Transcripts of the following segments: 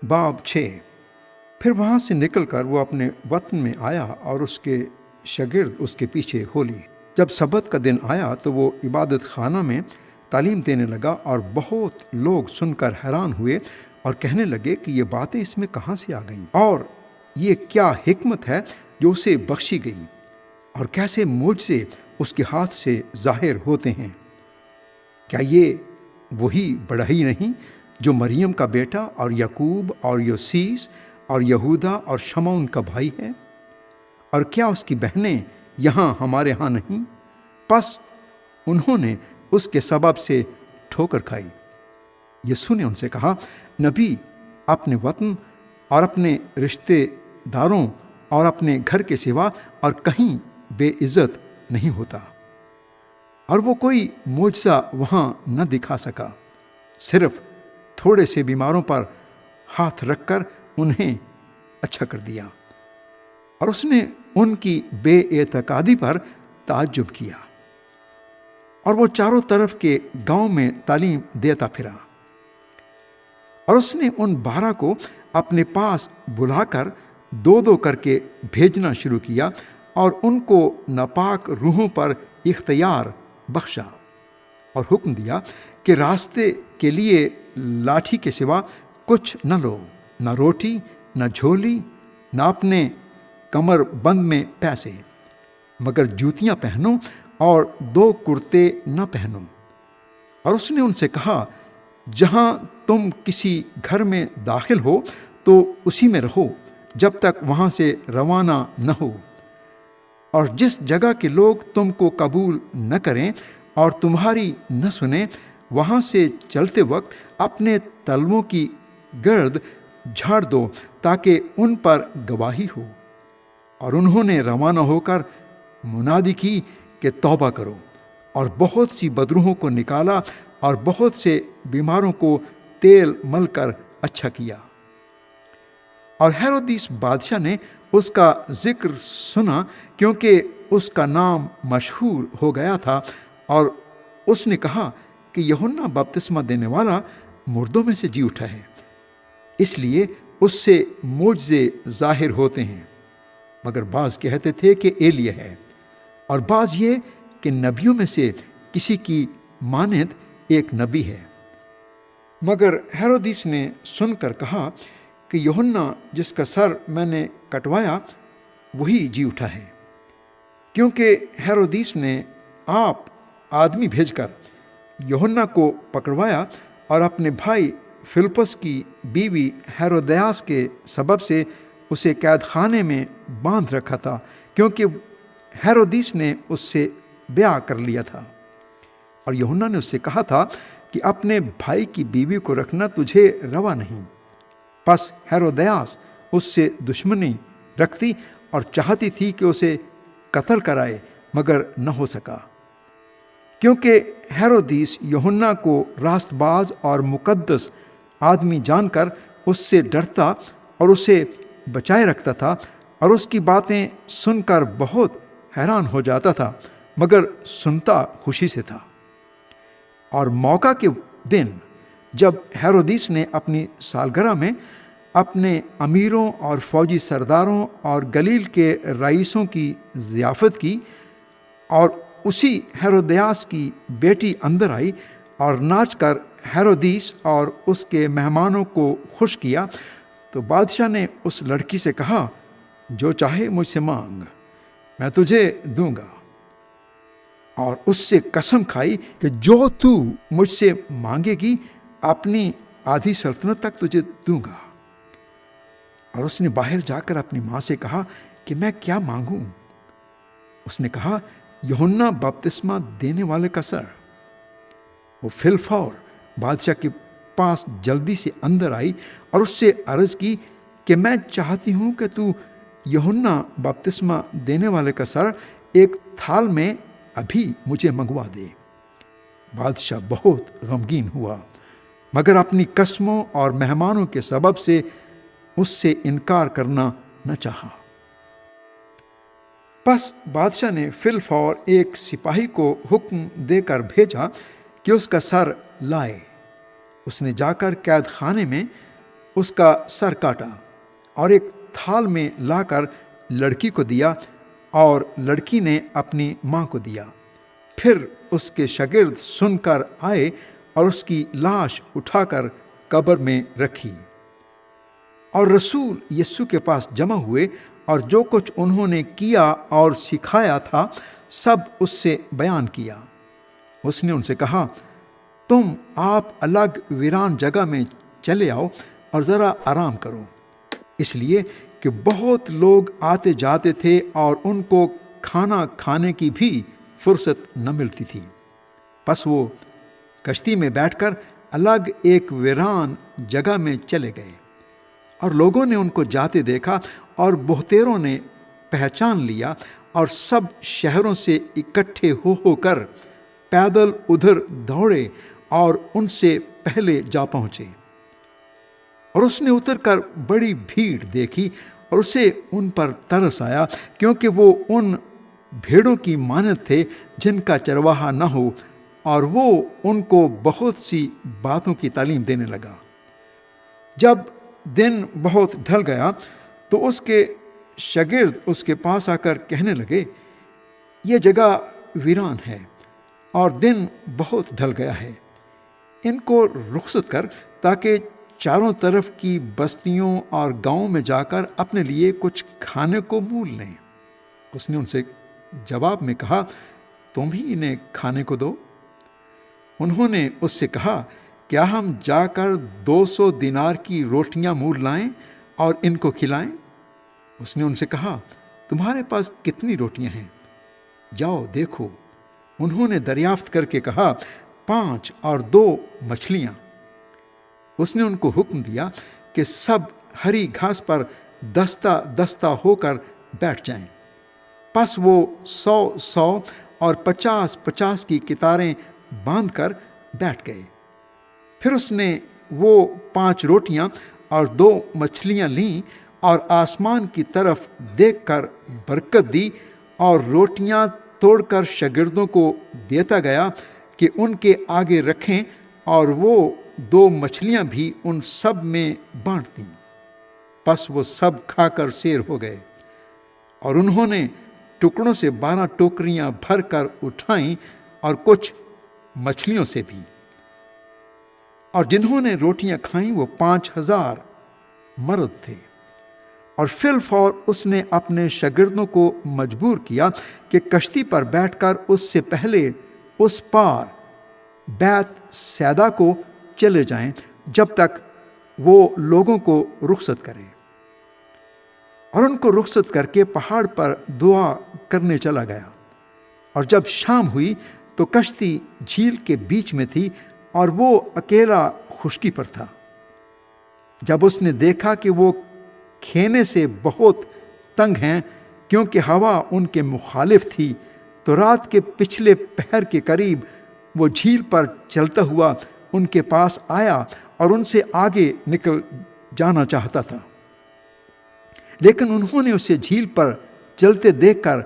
باب 6۔ پھر وہاں سے نکل کر وہ اپنے وطن میں آیا اور اس کے شاگرد اس کے پیچھے ہو لیے۔ جب سبت کا دن آیا تو وہ عبادت خانہ میں تعلیم دینے لگا، اور بہت لوگ سن کر حیران ہوئے اور کہنے لگے کہ یہ باتیں اس میں کہاں سے آ گئیں، اور یہ کیا حکمت ہے جو اسے بخشی گئی، اور کیسے معجزے اس کے ہاتھ سے ظاہر ہوتے ہیں۔ کیا یہ وہی بڑھئی نہیں جو مریم کا بیٹا اور یعقوب اور یوسیس اور یہودا اور شمعون کا بھائی ہے؟ اور کیا اس کی بہنیں یہاں ہمارے ہاں نہیں؟ پس انہوں نے اس کے سبب سے ٹھوکر کھائی۔ یسوع نے ان سے کہا، نبی اپنے وطن اور اپنے رشتے داروں اور اپنے گھر کے سوا اور کہیں بے عزت نہیں ہوتا۔ اور وہ کوئی معجزہ وہاں نہ دکھا سکا، صرف تھوڑے سے بیماروں پر ہاتھ رکھ کر انہیں اچھا کر دیا۔ اور اس نے ان کی بے اعتقادی پر تعجب کیا، اور وہ چاروں طرف کے گاؤں میں تعلیم دیتا پھرا۔ اور اس نے ان 12 کو اپنے پاس بلا کر 2 کر کے بھیجنا شروع کیا، اور ان کو ناپاک روحوں پر اختیار بخشا، اور حکم دیا کہ راستے کے لیے لاٹھی کے سوا کچھ نہ لو، نہ روٹی، نہ جھولی، نہ اپنے کمر بند میں پیسے، مگر جوتیاں پہنو اور 2 کرتے نہ پہنو۔ اور اس نے ان سے کہا، جہاں تم کسی گھر میں داخل ہو تو اسی میں رہو جب تک وہاں سے روانہ نہ ہو، اور جس جگہ کے لوگ تم کو قبول نہ کریں اور تمہاری نہ سنیں، وہاں سے چلتے وقت اپنے تلووں کی گرد جھاڑ دو تاکہ ان پر گواہی ہو۔ اور انہوں نے روانہ ہو کر منادی کی کہ توبہ کرو، اور بہت سی بدروحوں کو نکالا اور بہت سے بیماروں کو تیل مل کر اچھا کیا۔ اور ہیرودیس بادشاہ نے اس کا ذکر سنا، کیونکہ اس کا نام مشہور ہو گیا تھا، اور اس نے کہا کہ یوحنا بپتسمہ دینے والا مردوں میں سے جی اٹھا ہے، اس لیے اس سے معجزے ظاہر ہوتے ہیں۔ مگر بعض کہتے تھے کہ ایلیہ ہے، اور بعض یہ کہ نبیوں میں سے کسی کی مانند ایک نبی ہے۔ مگر ہیرودیس نے سن کر کہا کہ یوحنا جس کا سر میں نے کٹوایا وہی جی اٹھا ہے، کیونکہ ہیرودیس نے آپ آدمی بھیج کر یوحنا کو پکڑوایا، اور اپنے بھائی فلپس کی بیوی ہیرودیاس کے سبب سے اسے قید خانے میں باندھ رکھا تھا، کیونکہ ہیرودیس نے اس سے بیاہ کر لیا تھا۔ اور یوحنا نے اس سے کہا تھا کہ اپنے بھائی کی بیوی کو رکھنا تجھے روا نہیں۔ پس ہیرودیاس اس سے دشمنی رکھتی اور چاہتی تھی کہ اسے قتل کرائے، مگر نہ ہو سکا، کیونکہ ہیرودیس یوحنا کو راست باز اور مقدس آدمی جان کر اس سے ڈرتا اور اسے بچائے رکھتا تھا، اور اس کی باتیں سن کر بہت حیران ہو جاتا تھا، مگر سنتا خوشی سے تھا۔ اور موقع کے دن جب ہیرودیس نے اپنی سالگرہ میں اپنے امیروں اور فوجی سرداروں اور گلیل کے رئیسوں کی ضیافت کی، اور اسی ہیرودیاس کی بیٹی اندر آئی اور ناچ کر ہیرودیس اور اس کے مہمانوں کو خوش کیا، تو بادشاہ نے اس لڑکی سے کہا، جو چاہے مجھ سے مانگ، میں تجھے دوں گا۔ اور اس سے قسم کھائی کہ جو تو مجھ سے مانگے گی اپنی آدھی سلطنت تک تجھے دوں گا۔ اور اس نے باہر جا کر اپنی ماں سے کہا کہ میں کیا مانگوں؟ اس نے کہا، یوحنا بپتسمہ دینے والے کا سر۔ وہ فی الفور بادشاہ کے پاس جلدی سے اندر آئی اور اس سے عرض کی کہ میں چاہتی ہوں کہ تو یوحنا بپتسمہ دینے والے کا سر ایک تھال میں ابھی مجھے منگوا دے۔ بادشاہ بہت غمگین ہوا، مگر اپنی قسموں اور مہمانوں کے سبب سے اس سے انکار کرنا نہ چاہا۔ پس بادشاہ نے فی الفور ایک سپاہی کو حکم دے کر بھیجا کہ اس کا سر لائے۔ اس نے جا کر قید خانے میں اس کا سر کاٹا اور ایک تھال میں لا کر لڑکی کو دیا، اور لڑکی نے اپنی ماں کو دیا۔ پھر اس کے شاگرد سن کر آئے اور اس کی لاش اٹھا کر قبر میں رکھی، اور رسول یسوع کے پاس جمع ہوئے اور جو کچھ انہوں نے کیا اور سکھایا تھا سب اس سے بیان کیا۔ اس نے ان سے کہا، تم آپ الگ ویران جگہ میں چلے آؤ اور ذرا آرام کرو، اس لیے کہ بہت لوگ آتے جاتے تھے اور ان کو کھانا کھانے کی بھی فرصت نہ ملتی تھی۔ پس وہ کشتی میں بیٹھ کر الگ ایک ویران جگہ میں چلے گئے، اور لوگوں نے ان کو جاتے دیکھا اور بہتیروں نے پہچان لیا، اور سب شہروں سے اکٹھے ہو کر پیدل ادھر دوڑے اور ان سے پہلے جا پہنچے۔ اور اس نے اتر کر بڑی بھیڑ دیکھی اور اسے ان پر ترس آیا، کیونکہ وہ ان بھیڑوں کی مانند تھے جن کا چرواہا نہ ہو، اور وہ ان کو بہت سی باتوں کی تعلیم دینے لگا۔ جب دن بہت ڈھل گیا تو اس کے شاگرد اس کے پاس آ کر کہنے لگے، یہ جگہ ویران ہے اور دن بہت ڈھل گیا ہے، ان کو رخصت کر تاکہ چاروں طرف کی بستیوں اور گاؤں میں جا کر اپنے لیے کچھ کھانے کو مول لیں۔ اس نے ان سے جواب میں کہا، تم ہی انہیں کھانے کو دو۔ انہوں نے اس سے کہا، کیا ہم جا کر 200 دینار کی روٹیاں مول لائیں اور ان کو کھلائیں؟ اس نے ان سے کہا، تمہارے پاس کتنی روٹیاں ہیں؟ جاؤ دیکھو۔ انہوں نے دریافت کر کے کہا، 5 اور 2 مچھلیاں۔ اس نے ان کو حکم دیا کہ سب ہری گھاس پر دستہ دستہ ہو کر بیٹھ جائیں۔ پس وہ 100 اور 50 کی قطاریں باندھ کر بیٹھ گئے۔ پھر اس نے وہ 5 روٹیاں اور 2 مچھلیاں لیں اور آسمان کی طرف دیکھ کر برکت دی، اور روٹیاں توڑ کر شاگردوں کو دیتا گیا کہ ان کے آگے رکھیں، اور وہ 2 مچھلیاں بھی ان سب میں بانٹ دیں۔ پس وہ سب کھا کر سیر ہو گئے، اور انہوں نے ٹکڑوں سے 12 ٹوکریاں بھر کر اٹھائیں، اور کچھ مچھلیوں سے بھی۔ اور جنہوں نے روٹیاں کھائیں وہ 5000 مرد تھے۔ اور فی الفور اس نے اپنے شاگردوں کو مجبور کیا کہ کشتی پر بیٹھ کر اس سے پہلے اس پار بیت سیدا کو چلے جائیں، جب تک وہ لوگوں کو رخصت کرے۔ اور ان کو رخصت کر کے پہاڑ پر دعا کرنے چلا گیا۔ اور جب شام ہوئی تو کشتی جھیل کے بیچ میں تھی، اور وہ اکیلا خشکی پر تھا۔ جب اس نے دیکھا کہ وہ کھینے سے بہت تنگ ہیں کیونکہ ہوا ان کے مخالف تھی، تو رات کے پچھلے پہر کے قریب وہ جھیل پر چلتا ہوا ان کے پاس آیا اور ان سے آگے نکل جانا چاہتا تھا۔ لیکن انہوں نے اسے جھیل پر چلتے دیکھ کر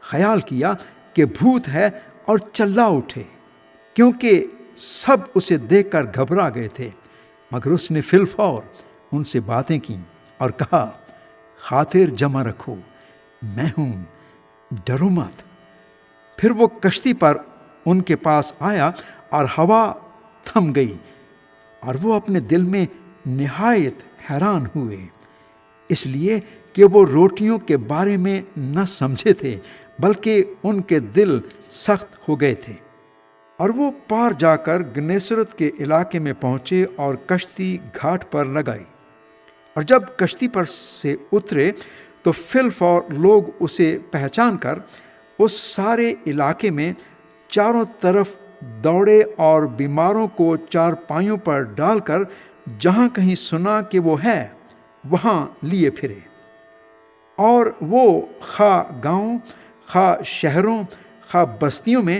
خیال کیا کہ بھوت ہے، اور چلا اٹھے، کیونکہ سب اسے دیکھ کر گھبرا گئے تھے۔ مگر اس نے فی الفور ان سے باتیں کیں اور کہا، خاطر جمع رکھو، میں ہوں، ڈرو مت۔ پھر وہ کشتی پر ان کے پاس آیا اور ہوا تھم گئی، اور وہ اپنے دل میں نہایت حیران ہوئے، اس لیے کہ وہ روٹیوں کے بارے میں نہ سمجھے تھے، بلکہ ان کے دل سخت ہو گئے تھے۔ اور وہ پار جا کر گنیسرت کے علاقے میں پہنچے اور کشتی گھاٹ پر لگائی۔ اور جب کشتی پر سے اترے تو فی الفور لوگ اسے پہچان کر اس سارے علاقے میں چاروں طرف دوڑے، اور بیماروں کو چارپائیوں پر ڈال کر جہاں کہیں سنا کہ وہ ہے وہاں لیے پھرے۔ اور وہ خواہ گاؤں، خواہ شہروں، خواہ بستیوں میں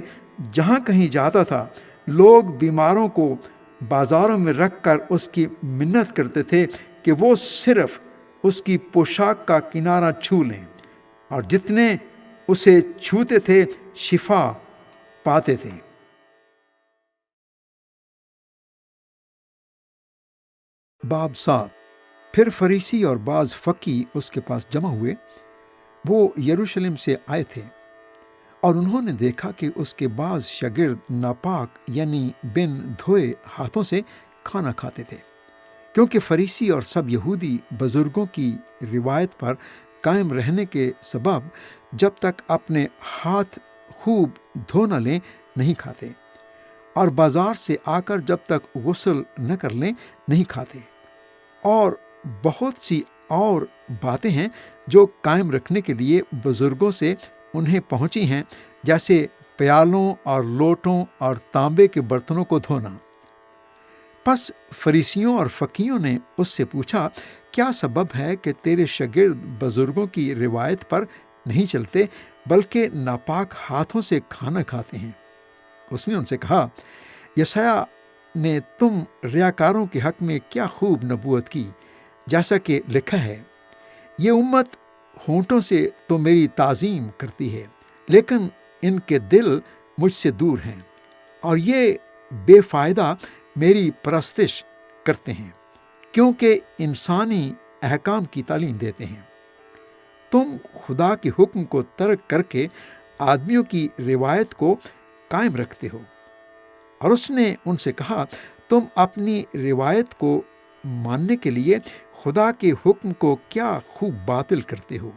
جہاں کہیں جاتا تھا، لوگ بیماروں کو بازاروں میں رکھ کر اس کی منت کرتے تھے کہ وہ صرف اس کی پوشاک کا کنارہ چھو لیں، اور جتنے اسے چھوتے تھے شفا پاتے تھے۔ باب 7۔ پھر فریسی اور بعض فقی اس کے پاس جمع ہوئے۔ وہ یروشلم سے آئے تھے اور انہوں نے دیکھا کہ اس کے بعض شاگرد ناپاک یعنی بن دھوئے ہاتھوں سے کھانا کھاتے تھے، کیونکہ فریسی اور سب یہودی بزرگوں کی روایت پر قائم رہنے کے سبب جب تک اپنے ہاتھ خوب دھو نہ لیں نہیں کھاتے، اور بازار سے آ کر جب تک غسل نہ کر لیں نہیں کھاتے۔ اور بہت سی اور باتیں ہیں جو قائم رکھنے کے لیے بزرگوں سے انہیں پہنچی ہیں، جیسے پیالوں اور لوٹوں اور تانبے کے برتنوں کو دھونا۔ پس فریسیوں اور فقیوں نے اس سے پوچھا، کیا سبب ہے کہ تیرے شاگرد بزرگوں کی روایت پر نہیں چلتے بلکہ ناپاک ہاتھوں سے کھانا کھاتے ہیں؟ اس نے ان سے کہا، یسایہ نے تم ریاکاروں کے حق میں کیا خوب نبوت کی، جیسا کہ لکھا ہے، یہ امت ہونٹوں سے تو میری تعظیم کرتی ہے لیکن ان کے دل مجھ سے دور ہیں، اور یہ بے فائدہ میری پرستش کرتے ہیں کیونکہ انسانی احکام کی تعلیم دیتے ہیں۔ تم خدا کے حکم کو ترک کر کے آدمیوں کی روایت کو قائم رکھتے ہو۔ اور اس نے ان سے کہا، تم اپنی روایت کو ماننے کے لیے خدا کے حکم کو کیا خوب باطل کرتے ہو،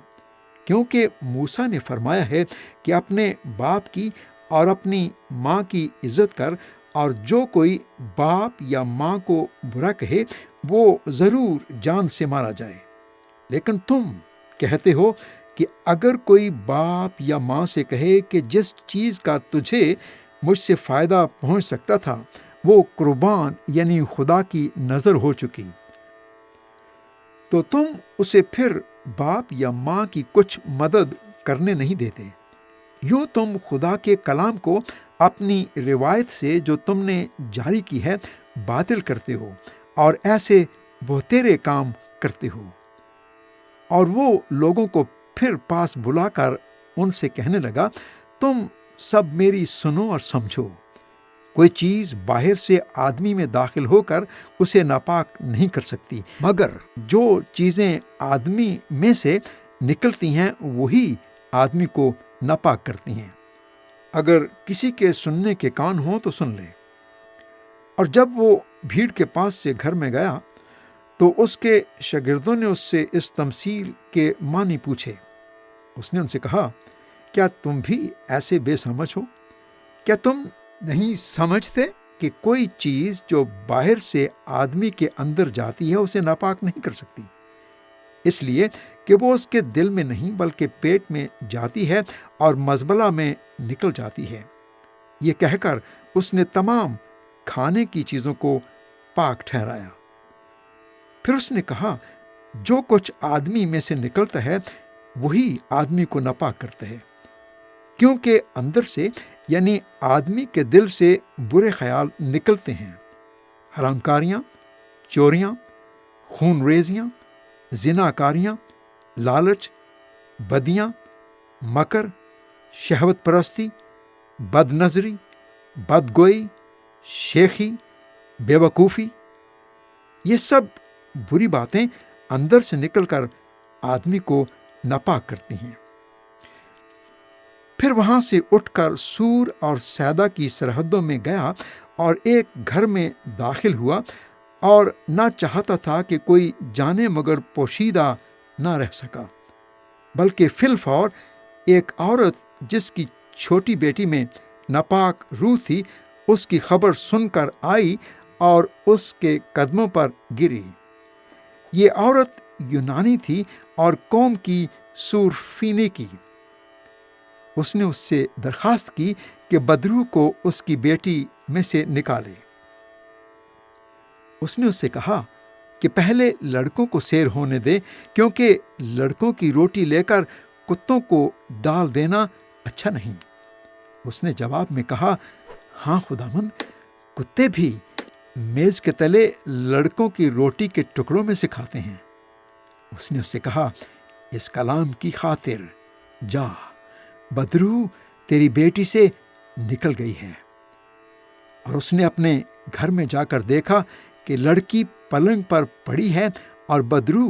کیونکہ موسیٰ نے فرمایا ہے کہ اپنے باپ کی اور اپنی ماں کی عزت کر، اور جو کوئی باپ یا ماں کو برا کہے وہ ضرور جان سے مارا جائے۔ لیکن تم کہتے ہو کہ اگر کوئی باپ یا ماں سے کہے کہ جس چیز کا تجھے مجھ سے فائدہ پہنچ سکتا تھا وہ قربان یعنی خدا کی نظر ہو چکی، تو تم اسے پھر باپ یا ماں کی کچھ مدد کرنے نہیں دیتے۔ یوں تم خدا کے کلام کو اپنی روایت سے جو تم نے جاری کی ہے باطل کرتے ہو، اور ایسے بہتیرے کام کرتے ہو۔ اور وہ لوگوں کو پھر پاس بلا کر ان سے کہنے لگا، تم سب میری سنو اور سمجھو، کوئی چیز باہر سے آدمی میں داخل ہو کر اسے ناپاک نہیں کر سکتی، مگر جو چیزیں آدمی میں سے نکلتی ہیں وہی آدمی کو ناپاک کرتی ہیں۔ اگر کسی کے سننے کے کان ہوں تو سن لے۔ اور جب وہ بھیڑ کے پاس سے گھر میں گیا تو اس کے شاگردوں نے اس سے اس تمثیل کے معنی پوچھے۔ اس نے ان سے کہا، کیا تم بھی ایسے بے سمجھ ہو؟ کیا تم نہیں سمجھتے کہ کوئی چیز جو باہر سے آدمی کے اندر جاتی ہے اسے ناپاک نہیں کر سکتی، اس لیے کہ وہ اس کے دل میں نہیں بلکہ پیٹ میں جاتی ہے اور مزبلہ میں نکل جاتی ہے۔ یہ کہہ کر اس نے تمام کھانے کی چیزوں کو پاک ٹھہرایا۔ پھر اس نے کہا، جو کچھ آدمی میں سے نکلتا ہے وہی آدمی کو ناپاک کرتا ہے، کیونکہ اندر سے یعنی آدمی کے دل سے برے خیال نکلتے ہیں، حرامکاریاں، چوریاں، خون ریزیاں، زناکاریاں، لالچ، بدیاں، مکر، شہوت پرستی، بد نظری، بدگوئی، شیخی، بے وقوفی۔ یہ سب بری باتیں اندر سے نکل کر آدمی کو ناپاک کرتی ہیں۔ پھر وہاں سے اٹھ کر سور اور سیدا کی سرحدوں میں گیا اور ایک گھر میں داخل ہوا، اور نہ چاہتا تھا کہ کوئی جانے مگر پوشیدہ نہ رہ سکا، بلکہ فی الفور ایک عورت جس کی چھوٹی بیٹی میں ناپاک روح تھی اس کی خبر سن کر آئی اور اس کے قدموں پر گری۔ یہ عورت یونانی تھی اور قوم کی سورفینی کی۔ اس نے اس سے درخواست کی کہ بدروح کو اس کی بیٹی میں سے نکالے۔ اس نے اس سے کہا کہ پہلے لڑکوں کو سیر ہونے دے، کیونکہ لڑکوں کی روٹی لے کر کتوں کو ڈال دینا اچھا نہیں۔ اس نے جواب میں کہا، ہاں خداوند، کتے بھی میز کے تلے لڑکوں کی روٹی کے ٹکڑوں میں سے کھاتے ہیں۔ اس نے اس سے کہا، اس کلام کی خاطر جا، بدروح تیری بیٹی سے نکل گئی ہے۔ اور اس نے اپنے گھر میں جا کر دیکھا کہ لڑکی پلنگ پر پڑی ہے اور بدرو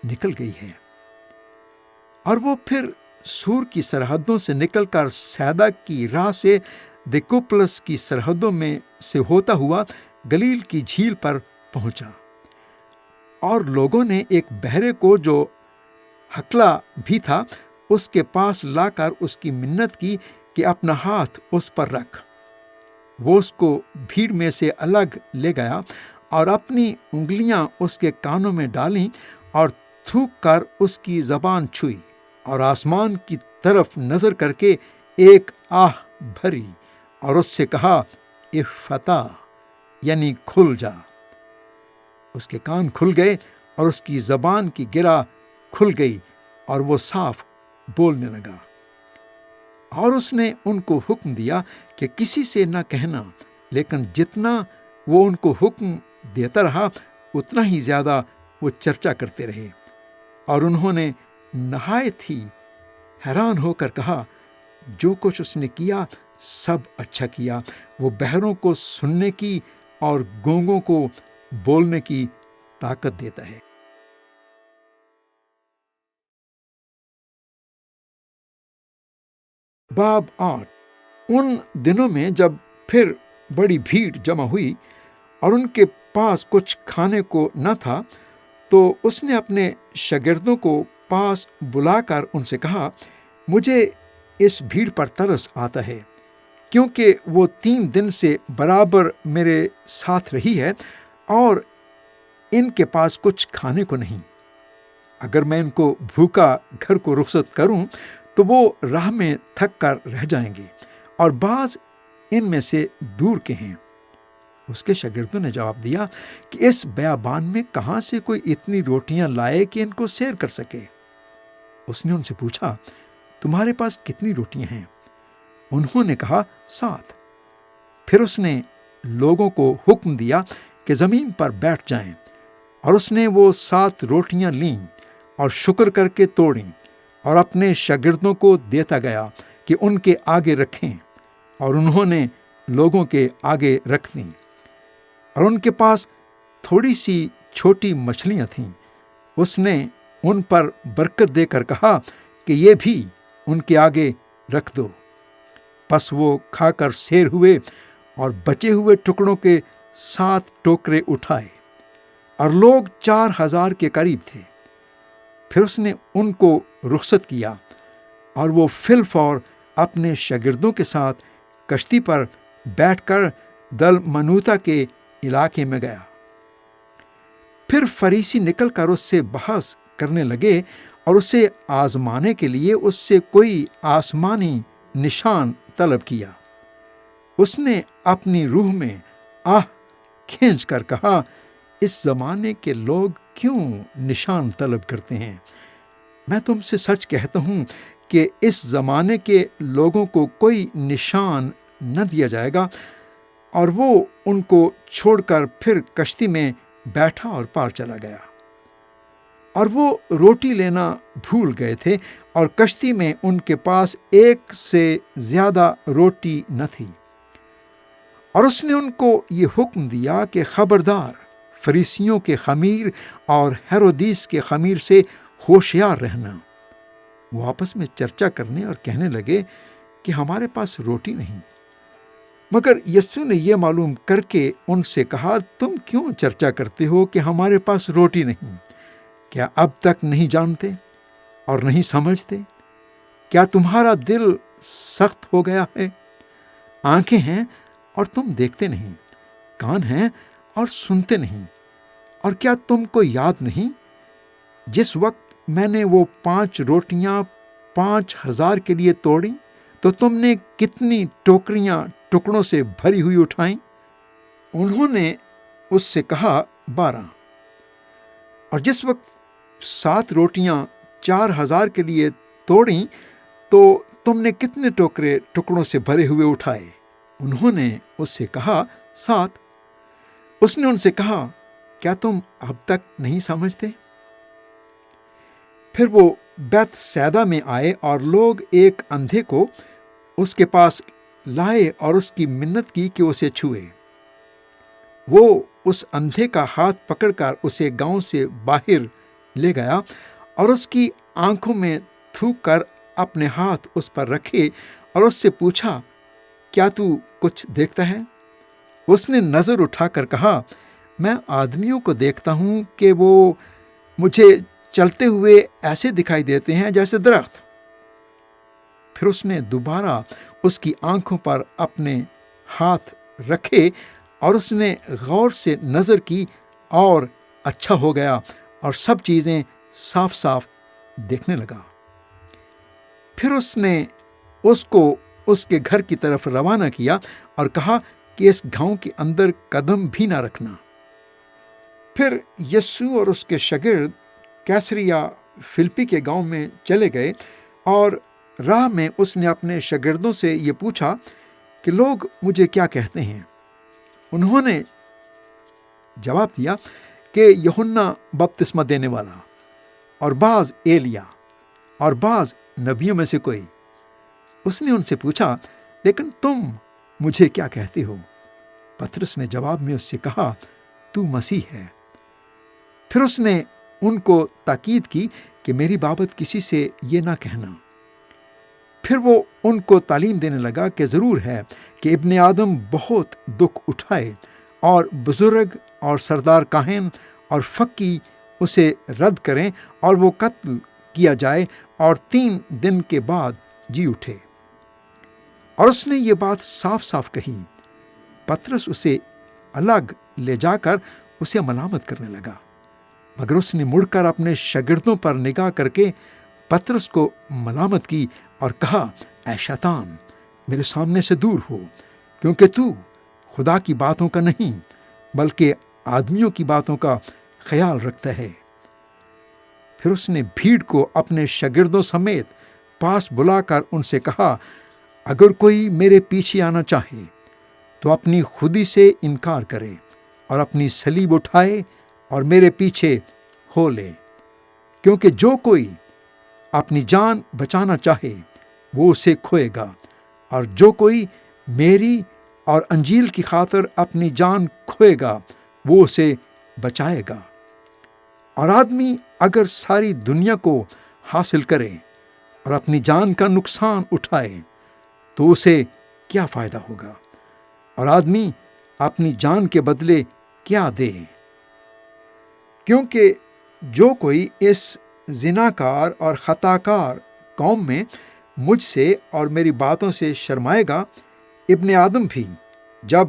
نکل گئی ہے۔ اور وہ پھر سور کی سرحدوں سے نکل کر سیدا کی راہ سے دیکوپلس کی سرحدوں میں سے ہوتا ہوا گلیل کی جھیل پر پہنچا، اور لوگوں نے ایک بہرے کو جو ہکلا بھی تھا اس کے پاس لا کر اس کی منت کی کہ اپنا ہاتھ اس پر رکھ۔ وہ اس کو بھیڑ میں سے الگ لے گیا اور اپنی انگلیاں اس کے کانوں میں ڈالیں اور تھوک کر اس کی زبان چھوئی، اور آسمان کی طرف نظر کر کے ایک آہ بھری اور اس سے کہا، افتح، یعنی کھل جا۔ اس کے کان کھل گئے اور اس کی زبان کی گرہ کھل گئی اور وہ صاف بولنے لگا۔ اور اس نے ان کو حکم دیا کہ کسی سے نہ کہنا، لیکن جتنا وہ ان کو حکم دیتا رہا اتنا ہی زیادہ وہ چرچا کرتے رہے۔ اور انہوں نے نہایت ہی حیران ہو کر کہا، جو کچھ اس نے کیا سب اچھا کیا۔ وہ بہروں کو سننے کی اور گونگوں کو بولنے کی طاقت دیتا ہے۔ باب 8۔ ان دنوں میں جب پھر بڑی بھیڑ جمع ہوئی اور ان کے پاس کچھ کھانے کو نہ تھا، تو اس نے اپنے شاگردوں کو پاس بلا کر ان سے کہا، مجھے اس بھیڑ پر ترس آتا ہے، کیونکہ وہ 3 دن سے برابر میرے ساتھ رہی ہے اور ان کے پاس کچھ کھانے کو نہیں۔ اگر میں ان کو بھوکا گھر کو رخصت کروں تو وہ راہ میں تھک کر رہ جائیں گے، اور بعض ان میں سے دور کے ہیں۔ اس کے شاگردوں نے جواب دیا کہ اس بیابان میں کہاں سے کوئی اتنی روٹیاں لائے کہ ان کو سیر کر سکے۔ اس نے ان سے پوچھا، تمہارے پاس کتنی روٹیاں ہیں؟ انہوں نے کہا، 7۔ پھر اس نے لوگوں کو حکم دیا کہ زمین پر بیٹھ جائیں، اور اس نے وہ 7 روٹیاں لیں اور شکر کر کے توڑیں اور اپنے شاگردوں کو دیتا گیا کہ ان کے آگے رکھیں، اور انہوں نے لوگوں کے آگے رکھ دیں۔ اور ان کے پاس تھوڑی سی چھوٹی مچھلیاں تھیں۔ اس نے ان پر برکت دے کر کہا کہ یہ بھی ان کے آگے رکھ دو۔ پس وہ کھا کر سیر ہوئے اور بچے ہوئے ٹکڑوں کے 7 ٹوکرے اٹھائے، اور لوگ 4000 کے قریب تھے۔ پھر اس نے ان کو رخصت کیا، اور وہ فی الفور اپنے شاگردوں کے ساتھ کشتی پر بیٹھ کر دلمنوتا کے علاقے میں گیا۔ پھر فریسی نکل کر اس سے بحث کرنے لگے اور اسے آزمانے کے لیے اس سے کوئی آسمانی نشان طلب کیا۔ اس نے اپنی روح میں آہ کھینچ کر کہا، اس زمانے کے لوگ کیوں نشان طلب کرتے ہیں؟ میں تم سے سچ کہتا ہوں کہ اس زمانے کے لوگوں کو کوئی نشان نہ دیا جائے گا۔ اور وہ ان کو چھوڑ کر پھر کشتی میں بیٹھا اور پار چلا گیا۔ اور وہ روٹی لینا بھول گئے تھے، اور کشتی میں ان کے پاس 1 سے زیادہ روٹی نہ تھی۔ اور اس نے ان کو یہ حکم دیا کہ خبردار، فریسیوں کے خمیر اور ہیرودیس کے خمیر سے ہوشیار رہنا۔ وہ آپس میں چرچا کرنے اور کہنے لگے کہ ہمارے پاس روٹی نہیں۔ مگر یسوع نے یہ معلوم کر کے ان سے کہا، تم کیوں چرچا کرتے ہو کہ ہمارے پاس روٹی نہیں؟ کیا اب تک نہیں جانتے اور نہیں سمجھتے؟ کیا تمہارا دل سخت ہو گیا ہے؟ آنکھیں ہیں اور تم دیکھتے نہیں، کان ہیں اور سنتے نہیں۔ اور کیا تم کو یاد نہیں، جس وقت میں نے وہ 5 روٹیاں 5000 کے لیے توڑیں تو تم نے کتنی ٹوکریاں ٹکڑوں سے بھری ہوئی اٹھائیں؟ انہوں نے اس سے کہا، 12۔ اور جس وقت 7 روٹیاں 4000 کے لیے توڑیں تو تم نے کتنے ٹوکرے ٹکڑوں سے بھرے ہوئے اٹھائے؟ انہوں نے اس سے کہا، 7۔ اس نے ان سے کہا، کیا تم اب تک نہیں سمجھتے؟ پھر وہ بیت سیدا میں آئے، اور لوگ ایک اندھے کو اس کے پاس لائے اور اس کی منت کی کہ اسے چھوئے۔ وہ اس اندھے کا ہاتھ پکڑ کر اسے گاؤں سے باہر لے گیا اور اس کی آنکھوں میں تھوک کر اپنے ہاتھ اس پر رکھے اور اس سے پوچھا، کیا تو کچھ دیکھتا ہے؟ اس نے نظر اٹھا کر کہا، میں آدمیوں کو دیکھتا ہوں کہ وہ مجھے چلتے ہوئے ایسے دکھائی دیتے ہیں جیسے درخت۔ پھر اس نے دوبارہ اس کی آنکھوں پر اپنے ہاتھ رکھے اور اس نے غور سے نظر کی اور اچھا ہو گیا اور سب چیزیں صاف صاف دیکھنے لگا۔ پھر اس نے اس کو اس کے گھر کی طرف روانہ کیا اور کہا کہ اس گاؤں کے اندر قدم بھی نہ رکھنا۔ پھر یسوع اور اس کے شاگرد کیسریا فلپی کے گاؤں میں چلے گئے اور راہ میں اس نے اپنے شاگردوں سے یہ پوچھا کہ لوگ مجھے کیا کہتے ہیں؟ انہوں نے جواب دیا کہ یوحنا بپتسمہ دینے والا، اور بعض ایلیا، اور بعض نبیوں میں سے کوئی۔ اس نے ان سے پوچھا، لیکن تم مجھے کیا کہتے ہو؟ پطرس نے جواب میں اس سے کہا، تو مسیح ہے۔ پھر اس نے ان کو تاکید کی کہ میری بابت کسی سے یہ نہ کہنا۔ پھر وہ ان کو تعلیم دینے لگا کہ ضرور ہے کہ ابن آدم بہت دکھ اٹھائے اور بزرگ اور سردار کاہن اور فقی اسے رد کریں اور وہ قتل کیا جائے اور 3 دن کے بعد جی اٹھے۔ اور اس نے یہ بات صاف صاف کہی۔ پطرس اسے الگ لے جا کر اسے ملامت کرنے لگا، مگر اس نے مڑ کر اپنے شاگردوں پر نگاہ کر کے پطرس کو ملامت کی اور کہا، اے شیطان، میرے سامنے سے دور ہو، کیونکہ تو خدا کی باتوں کا نہیں بلکہ آدمیوں کی باتوں کا خیال رکھتا ہے۔ پھر اس نے بھیڑ کو اپنے شاگردوں سمیت پاس بلا کر ان سے کہا، اگر کوئی میرے پیچھے آنا چاہے تو اپنی خودی سے انکار کرے اور اپنی صلیب اٹھائے اور میرے پیچھے ہو لے، کیونکہ جو کوئی اپنی جان بچانا چاہے وہ اسے کھوئے گا، اور جو کوئی میری اور انجیل کی خاطر اپنی جان کھوئے گا وہ اسے بچائے گا۔ اور آدمی اگر ساری دنیا کو حاصل کرے اور اپنی جان کا نقصان اٹھائے تو اسے کیا فائدہ ہوگا؟ اور آدمی اپنی جان کے بدلے کیا دے؟ کیونکہ جو کوئی اس زناکار اور خطاکار قوم میں مجھ سے اور میری باتوں سے شرمائے گا، ابن آدم بھی جب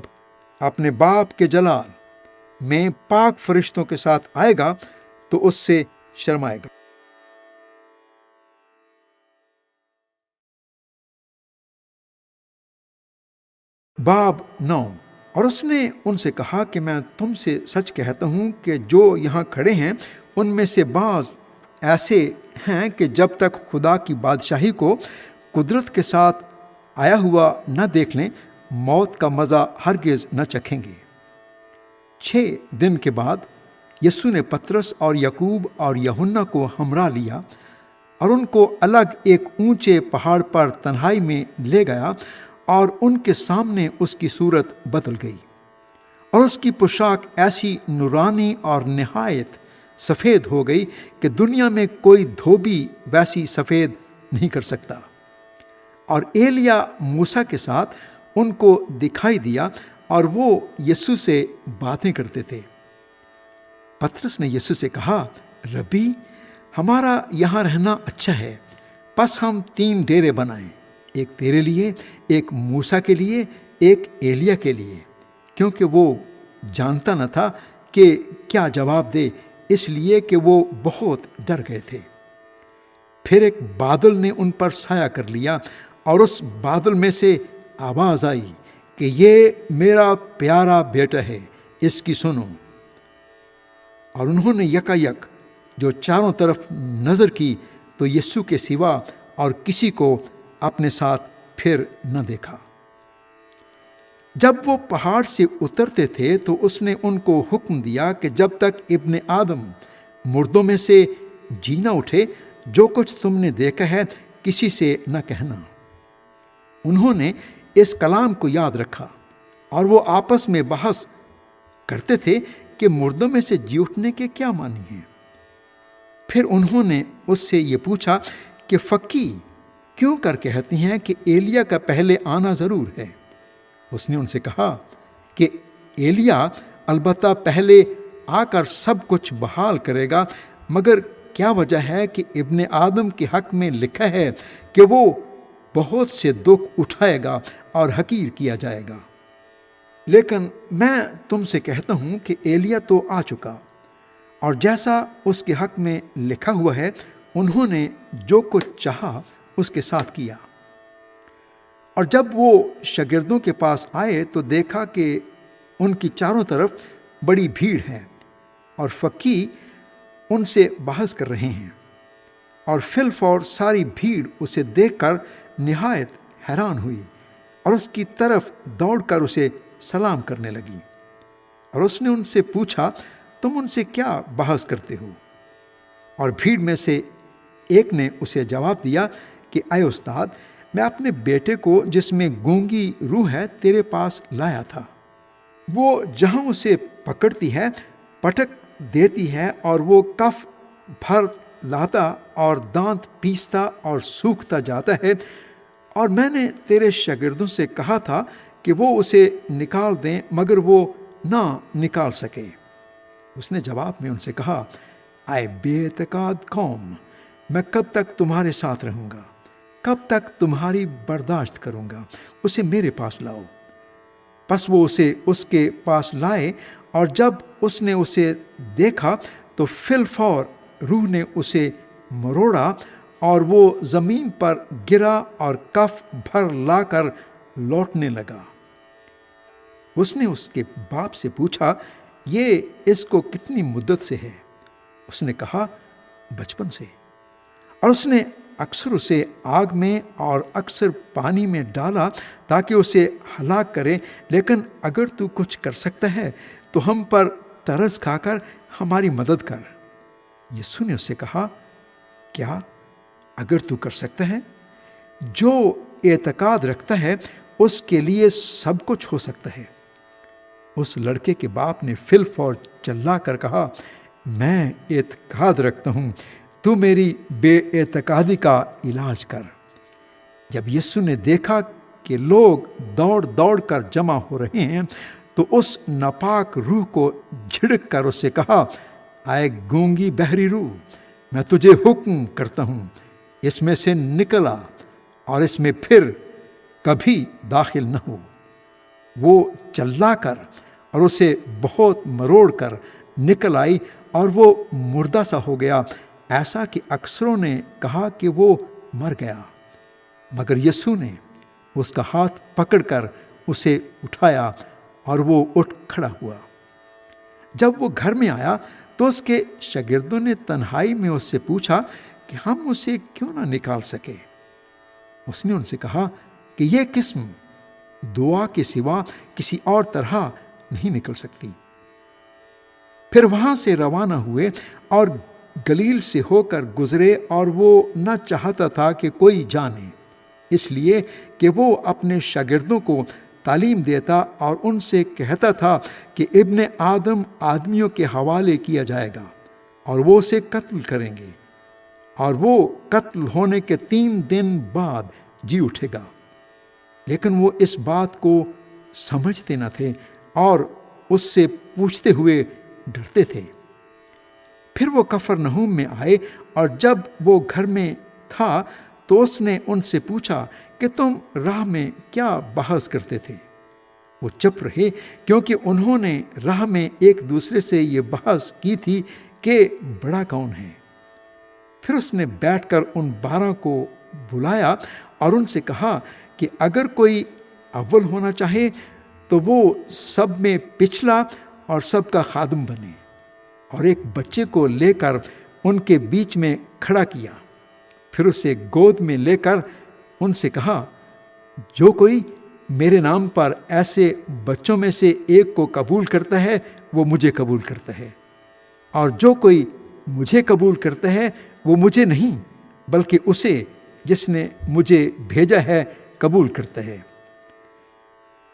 اپنے باپ کے جلال میں پاک فرشتوں کے ساتھ آئے گا تو اس سے شرمائے گا۔ باب 9۔ اور اس نے ان سے کہا کہ میں تم سے سچ کہتا ہوں کہ جو یہاں کھڑے ہیں ان میں سے بعض ایسے ہیں کہ جب تک خدا کی بادشاہی کو قدرت کے ساتھ آیا ہوا نہ دیکھ لیں، موت کا مزہ ہرگز نہ چکھیں گے۔ 6 دن کے بعد یسوع نے پطرس اور یعقوب اور یوحنا کو ہمراہ لیا اور ان کو الگ ایک اونچے پہاڑ پر تنہائی میں لے گیا، اور ان کے سامنے اس کی صورت بدل گئی، اور اس کی پوشاک ایسی نورانی اور نہایت سفید ہو گئی کہ دنیا میں کوئی دھوبی ویسی سفید نہیں کر سکتا۔ اور ایلیا موسیٰ کے ساتھ ان کو دکھائی دیا اور وہ یسوع سے باتیں کرتے تھے۔ پطرس نے یسوع سے کہا، ربی، ہمارا یہاں رہنا اچھا ہے، پس ہم 3 ڈیرے بنائیں، ایک تیرے لیے، ایک موسیٰ کے لیے، ایک ایلیا کے لیے، کیونکہ وہ جانتا نہ تھا کہ کیا جواب دے، اس لیے کہ وہ بہت ڈر گئے تھے۔ پھر ایک بادل نے ان پر سایہ کر لیا، اور اس بادل میں سے آواز آئی کہ یہ میرا پیارا بیٹا ہے، اس کی سنو۔ اور انہوں نے یکایک جو چاروں طرف نظر کی تو یسوع کے سوا اور کسی کو اپنے ساتھ پھر نہ دیکھا۔ جب وہ پہاڑ سے اترتے تھے تو اس نے ان کو حکم دیا کہ جب تک ابن آدم مردوں میں سے جی نہ اٹھے، جو کچھ تم نے دیکھا ہے کسی سے نہ کہنا۔ انہوں نے اس کلام کو یاد رکھا اور وہ آپس میں بحث کرتے تھے کہ مردوں میں سے جی اٹھنے کے کیا معنی ہیں۔ پھر انہوں نے اس سے یہ پوچھا کہ فکی کیوں کر کہتی ہیں کہ ایلیا کا پہلے آنا ضرور ہے؟ اس نے ان سے کہا کہ ایلیا البتہ پہلے آ کر سب کچھ بحال کرے گا، مگر کیا وجہ ہے کہ ابن آدم کے حق میں لکھا ہے کہ وہ بہت سے دکھ اٹھائے گا اور حقیر کیا جائے گا۔ لیکن میں تم سے کہتا ہوں کہ ایلیا تو آ چکا، اور جیسا اس کے حق میں لکھا ہوا ہے انہوں نے جو کچھ چاہا اس کے ساتھ کیا۔ اور جب وہ شاگردوں کے پاس آئے تو دیکھا کہ ان کی چاروں طرف بڑی بھیڑ ہے اور فقی ان سے بحث کر رہے ہیں، اور فی الفور ساری بھیڑ اسے دیکھ کر نہایت حیران ہوئی اور اس کی طرف دوڑ کر اسے سلام کرنے لگی۔ اور اس نے ان سے پوچھا، تم ان سے کیا بحث کرتے ہو؟ اور بھیڑ میں سے ایک نے اسے جواب دیا کہ اے استاد، میں اپنے بیٹے کو جس میں گونگی روح ہے تیرے پاس لایا تھا۔ وہ جہاں اسے پکڑتی ہے پٹک دیتی ہے، اور وہ کف بھر لاتا اور دانت پیستا اور سوکھتا جاتا ہے، اور میں نے تیرے شاگردوں سے کہا تھا کہ وہ اسے نکال دیں، مگر وہ نہ نکال سکے۔ اس نے جواب میں ان سے کہا، اے بے اعتقاد قوم، میں کب تک تمہارے ساتھ رہوں گا؟ کب تک تمہاری برداشت کروں گا؟ اسے میرے پاس لاؤ۔ پس وہ اسے اس کے پاس لائے، اور جب اس نے اسے دیکھا تو فی الفور روح نے اسے مروڑا، اور وہ زمین پر گرا اور کف بھر لا کر لوٹنے لگا۔ اس نے اس کے باپ سے پوچھا، یہ اس کو کتنی مدت سے ہے؟ اس نے کہا، بچپن سے۔ اور اس نے اکثر اسے آگ میں اور اکثر پانی میں ڈالا تاکہ اسے ہلاک کرے، لیکن اگر تو کچھ کر سکتا ہے تو ہم پر ترس کھا کر ہماری مدد کر۔ یسوع نے اس سے کہا، کیا اگر تو کر سکتا ہے؟ جو اعتقاد رکھتا ہے اس کے لیے سب کچھ ہو سکتا ہے۔ اس لڑکے کے باپ نے فی الفور چلا کر کہا، میں اعتقاد رکھتا ہوں، تو میری بے اعتقادی کا علاج کر۔ جب یسوع نے دیکھا کہ لوگ دوڑ دوڑ کر جمع ہو رہے ہیں تو اس ناپاک روح کو جھڑک کر اس سے کہا، اے گونگی بحری روح، میں تجھے حکم کرتا ہوں، اس میں سے نکل آ اور اس میں پھر کبھی داخل نہ ہو۔ وہ چلا کر اور اسے بہت مروڑ کر نکل آئی، اور وہ مردہ سا ہو گیا، ایسا کہ اکثروں نے کہا کہ وہ مر گیا۔ مگر یسوع نے اس کا ہاتھ پکڑ کر اسے اٹھایا اور وہ اٹھ کھڑا ہوا۔ جب وہ گھر میں آیا تو اس کے شاگردوں نے تنہائی میں اس سے پوچھا کہ ہم اسے کیوں نہ نکال سکے؟ اس نے ان سے کہا کہ یہ قسم دعا کے سوا کسی اور طرح نہیں نکل سکتی۔ پھر وہاں سے روانہ ہوئے اور گلیل سے ہو کر گزرے، اور وہ نہ چاہتا تھا کہ کوئی جانے، اس لیے کہ وہ اپنے شاگردوں کو تعلیم دیتا اور ان سے کہتا تھا کہ ابن آدم آدمیوں کے حوالے کیا جائے گا اور وہ اسے قتل کریں گے، اور وہ قتل ہونے کے 3 دن بعد جی اٹھے گا۔ لیکن وہ اس بات کو سمجھتے نہ تھے اور اس سے پوچھتے ہوئے ڈرتے تھے۔ پھر وہ کفرنہوم میں آئے، اور جب وہ گھر میں تھا تو اس نے ان سے پوچھا کہ تم راہ میں کیا بحث کرتے تھے؟ وہ چپ رہے، کیونکہ انہوں نے راہ میں ایک دوسرے سے یہ بحث کی تھی کہ بڑا کون ہے۔ پھر اس نے بیٹھ کر ان 12 کو بلایا اور ان سے کہا کہ اگر کوئی اول ہونا چاہے تو وہ سب میں پچھلا اور سب کا خادم بنے۔ اور ایک بچے کو لے کر ان کے بیچ میں کھڑا کیا، پھر اسے گود میں لے کر ان سے کہا، جو کوئی میرے نام پر ایسے بچوں میں سے ایک کو قبول کرتا ہے وہ مجھے قبول کرتا ہے، اور جو کوئی مجھے قبول کرتا ہے وہ مجھے نہیں بلکہ اسے جس نے مجھے بھیجا ہے قبول کرتا ہے۔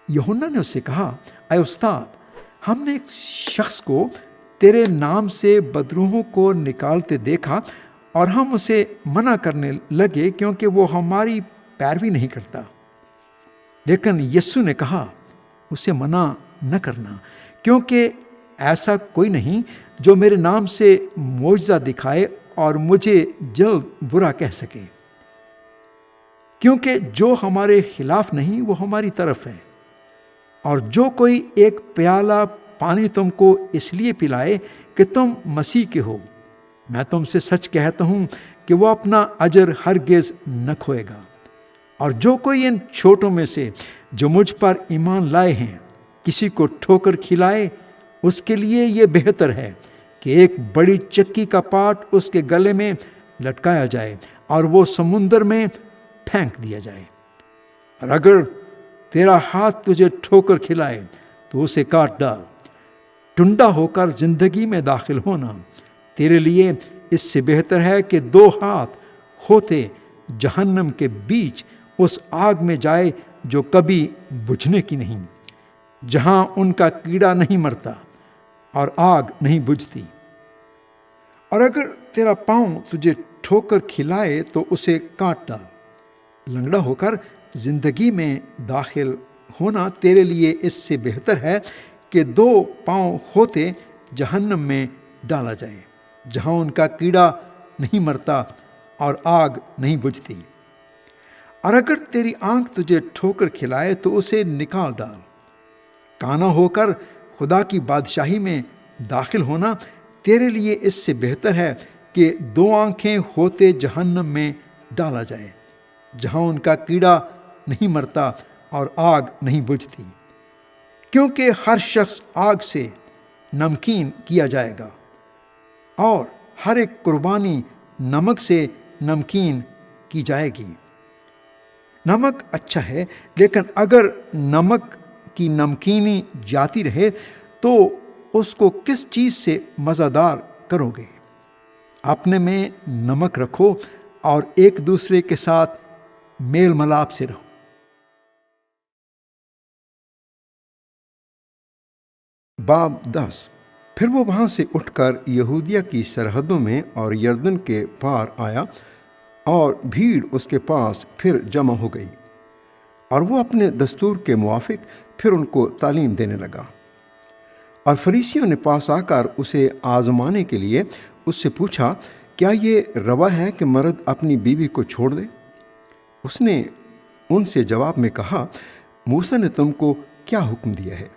یوحنا نے اس سے کہا، اے استاد، ہم نے ایک شخص کو تیرے نام سے بدروحوں کو نکالتے دیکھا اور ہم اسے منع کرنے لگے کیونکہ وہ ہماری پیروی نہیں کرتا۔ لیکن یسوع نے کہا، اسے منع نہ کرنا، کیونکہ ایسا کوئی نہیں جو میرے نام سے معجزہ دکھائے اور مجھے جلد برا کہہ سکے، کیونکہ جو ہمارے خلاف نہیں وہ ہماری طرف ہے۔ اور جو کوئی ایک پیالہ پانی تم کو اس لیے پلائے کہ تم مسیح کے ہو، میں تم سے سچ کہتا ہوں کہ وہ اپنا اجر ہرگز نہ کھوئے گا۔ اور جو کوئی ان چھوٹوں میں سے جو مجھ پر ایمان لائے ہیں کسی کو ٹھوکر کھلائے، اس کے لیے یہ بہتر ہے کہ ایک بڑی چکی کا پاٹ اس کے گلے میں لٹکایا جائے اور وہ سمندر میں پھینک دیا جائے۔ اور اگر تیرا ہاتھ تجھے ٹھوکر کھلائے تو اسے کاٹ ڈال۔ ٹنڈا ہو کر زندگی میں داخل ہونا تیرے لیے اس سے بہتر ہے کہ 2 ہاتھ ہوتے جہنم کے بیچ اس آگ میں جائے جو کبھی بجھنے کی نہیں، جہاں ان کا کیڑا نہیں مرتا اور آگ نہیں بجھتی۔ اور اگر تیرا پاؤں تجھے ٹھوکر کھلائے تو اسے کاٹ ڈال۔ لنگڑا ہو کر زندگی میں داخل ہونا تیرے لیے اس سے بہتر ہے کہ 2 پاؤں ہوتے جہنم میں ڈالا جائے، جہاں ان کا کیڑا نہیں مرتا اور آگ نہیں بجھتی۔ اور اگر تیری آنکھ تجھے ٹھوکر کھلائے تو اسے نکال ڈال۔ کانا ہو کر خدا کی بادشاہی میں داخل ہونا تیرے لیے اس سے بہتر ہے کہ 2 آنکھیں ہوتے جہنم میں ڈالا جائے، جہاں ان کا کیڑا نہیں مرتا اور آگ نہیں بجھتی، کیونکہ ہر شخص آگ سے نمکین کیا جائے گا اور ہر ایک قربانی نمک سے نمکین کی جائے گی۔ نمک اچھا ہے، لیکن اگر نمک کی نمکینی جاتی رہے تو اس کو کس چیز سے مزہ دار کرو گے؟ اپنے میں نمک رکھو اور ایک دوسرے کے ساتھ میل ملاپ سے رہو۔ باب 10۔ پھر وہ وہاں سے اٹھ کر یہودیہ کی سرحدوں میں اور یردن کے پار آیا، اور بھیڑ اس کے پاس پھر جمع ہو گئی، اور وہ اپنے دستور کے موافق پھر ان کو تعلیم دینے لگا۔ اور فریسیوں نے پاس آ کر اسے آزمانے کے لیے اس سے پوچھا، کیا یہ روا ہے کہ مرد اپنی بیوی کو چھوڑ دے؟ اس نے ان سے جواب میں کہا، موسیٰ نے تم کو کیا حکم دیا ہے؟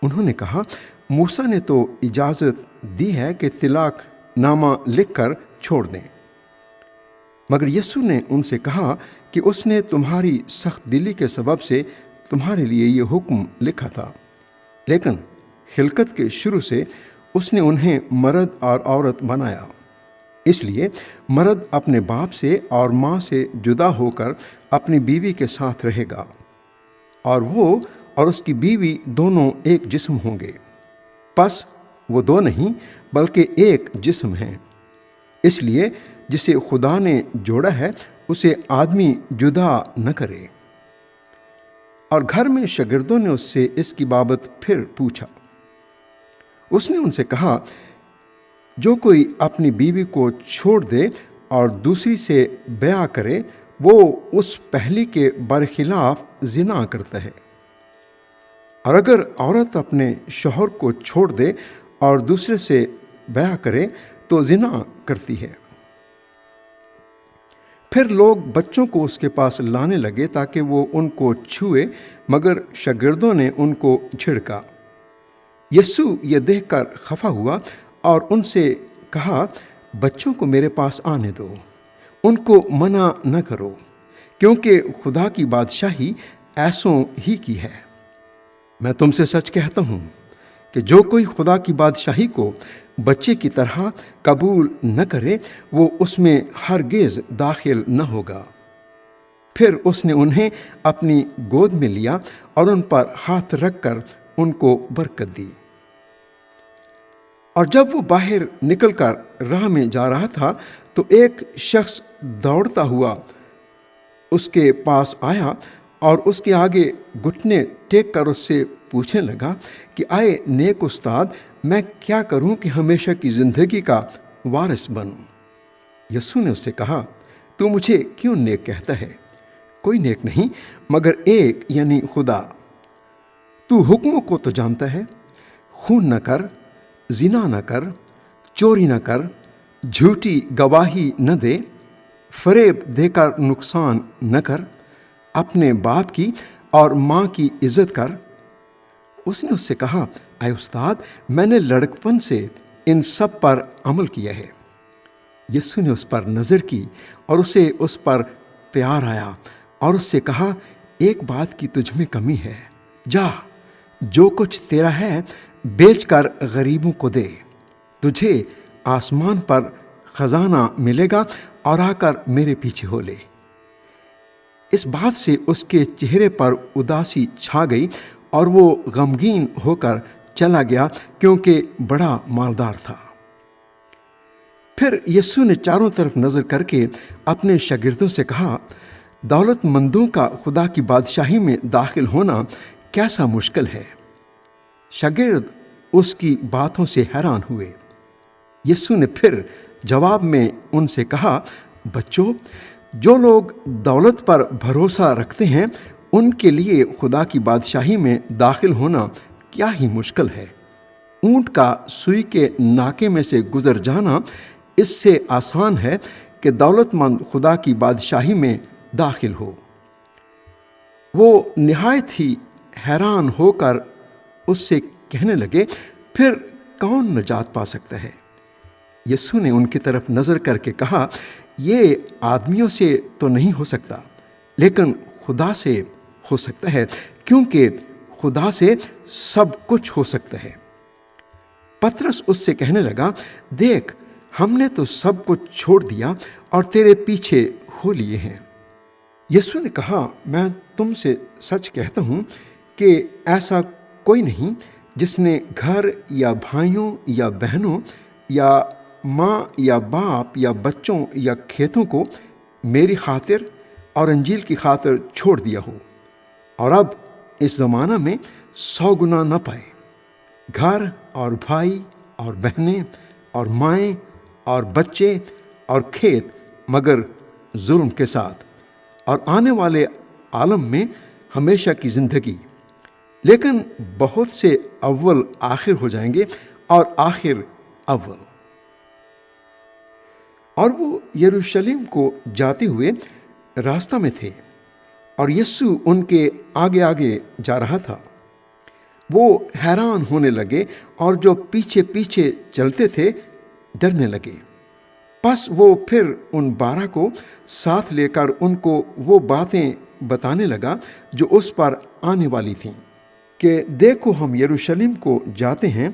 انہوں نے کہا، موسیٰ نے تو اجازت دی ہے کہ طلاق نامہ لکھ کر چھوڑ دیں۔ مگر یسوع نے ان سے کہا کہ اس نے تمہاری سخت دلی کے سبب سے تمہارے لیے یہ حکم لکھا تھا، لیکن خلقت کے شروع سے اس نے انہیں مرد اور عورت بنایا۔ اس لیے مرد اپنے باپ سے اور ماں سے جدا ہو کر اپنی بیوی کے ساتھ رہے گا، اور وہ اور اس کی بیوی دونوں ایک جسم ہوں گے۔ پس وہ 2 نہیں بلکہ ایک جسم ہیں۔ اس لیے جسے خدا نے جوڑا ہے اسے آدمی جدا نہ کرے۔ اور گھر میں شاگردوں نے اس سے اس کی بابت پھر پوچھا۔ اس نے ان سے کہا، جو کوئی اپنی بیوی کو چھوڑ دے اور دوسری سے بیع کرے وہ اس پہلی کے برخلاف زنا کرتا ہے۔ اور اگر عورت اپنے شوہر کو چھوڑ دے اور دوسرے سے بیع کرے تو زنا کرتی ہے۔ پھر لوگ بچوں کو اس کے پاس لانے لگے تاکہ وہ ان کو چھوئے، مگر شاگردوں نے ان کو جھڑکا۔ یسوع یہ دیکھ کر خفا ہوا اور ان سے کہا، بچوں کو میرے پاس آنے دو، ان کو منع نہ کرو، کیونکہ خدا کی بادشاہی ایسوں ہی کی ہے۔ میں تم سے سچ کہتا ہوں کہ جو کوئی خدا کی بادشاہی کو بچے کی طرح قبول نہ کرے وہ اس میں ہرگز داخل نہ ہوگا۔ پھر اس نے انہیں اپنی گود میں لیا اور ان پر ہاتھ رکھ کر ان کو برکت دی۔ اور جب وہ باہر نکل کر راہ میں جا رہا تھا تو ایک شخص دوڑتا ہوا اس کے پاس آیا اور اس کے آگے گھٹنے ٹیک کر اس سے پوچھنے لگا کہ آئے نیک استاد، میں کیا کروں کہ ہمیشہ کی زندگی کا وارث بنوں؟ یسوع نے اس سے کہا، تو مجھے کیوں نیک کہتا ہے؟ کوئی نیک نہیں مگر ایک، یعنی خدا۔ تو حکموں کو تو جانتا ہے، خون نہ کر، زنا نہ کر، چوری نہ کر، جھوٹی گواہی نہ دے، فریب دے کر نقصان نہ کر، اپنے باپ کی اور ماں کی عزت کر۔ اس نے اس سے کہا، اے استاد، میں نے لڑکپن سے ان سب پر عمل کیا ہے۔ یسوع نے اس پر نظر کی اور اسے اس پر پیار آیا اور اس سے کہا، ایک بات کی تجھ میں کمی ہے، جا، جو کچھ تیرا ہے بیچ کر غریبوں کو دے، تجھے آسمان پر خزانہ ملے گا، اور آ کر میرے پیچھے ہو لے۔ اس بات سے اس کے چہرے پر اداسی چھا گئی اور وہ غمگین ہو کر چلا گیا، کیونکہ بڑا مالدار تھا۔ پھر یسوع نے چاروں طرف نظر کر کے اپنے شاگردوں سے کہا، دولت مندوں کا خدا کی بادشاہی میں داخل ہونا کیسا مشکل ہے۔ شاگرد اس کی باتوں سے حیران ہوئے۔ یسوع نے پھر جواب میں ان سے کہا، بچوں، جو لوگ دولت پر بھروسہ رکھتے ہیں ان کے لیے خدا کی بادشاہی میں داخل ہونا کیا ہی مشکل ہے۔ اونٹ کا سوئی کے ناکے میں سے گزر جانا اس سے آسان ہے کہ دولت مند خدا کی بادشاہی میں داخل ہو۔ وہ نہایت ہی حیران ہو کر اس سے کہنے لگے، پھر کون نجات پا سکتا ہے؟ یسوع نے ان کی طرف نظر کر کے کہا، یہ آدمیوں سے تو نہیں ہو سکتا، لیکن خدا سے ہو سکتا ہے، کیونکہ خدا سے سب کچھ ہو سکتا ہے۔ پطرس اس سے کہنے لگا، دیکھ، ہم نے تو سب کچھ چھوڑ دیا اور تیرے پیچھے ہو لیے ہیں۔ یسوع نے کہا، میں تم سے سچ کہتا ہوں کہ ایسا کوئی نہیں جس نے گھر یا بھائیوں یا بہنوں یا ماں یا باپ یا بچوں یا کھیتوں کو میری خاطر اور انجیل کی خاطر چھوڑ دیا ہو، اور اب اس زمانہ میں 100 گنا نہ پائے، گھر اور بھائی اور بہنیں اور مائیں اور بچے اور کھیت، مگر ظلم کے ساتھ، اور آنے والے عالم میں ہمیشہ کی زندگی۔ لیکن بہت سے اول آخر ہو جائیں گے اور آخر اول۔ اور وہ یروشلم کو جاتے ہوئے راستہ میں تھے، اور یسوع ان کے آگے آگے جا رہا تھا۔ وہ حیران ہونے لگے اور جو پیچھے پیچھے چلتے تھے ڈرنے لگے۔ پس وہ پھر ان 12 کو ساتھ لے کر ان کو وہ باتیں بتانے لگا جو اس پر آنے والی تھیں، کہ دیکھو، ہم یروشلم کو جاتے ہیں،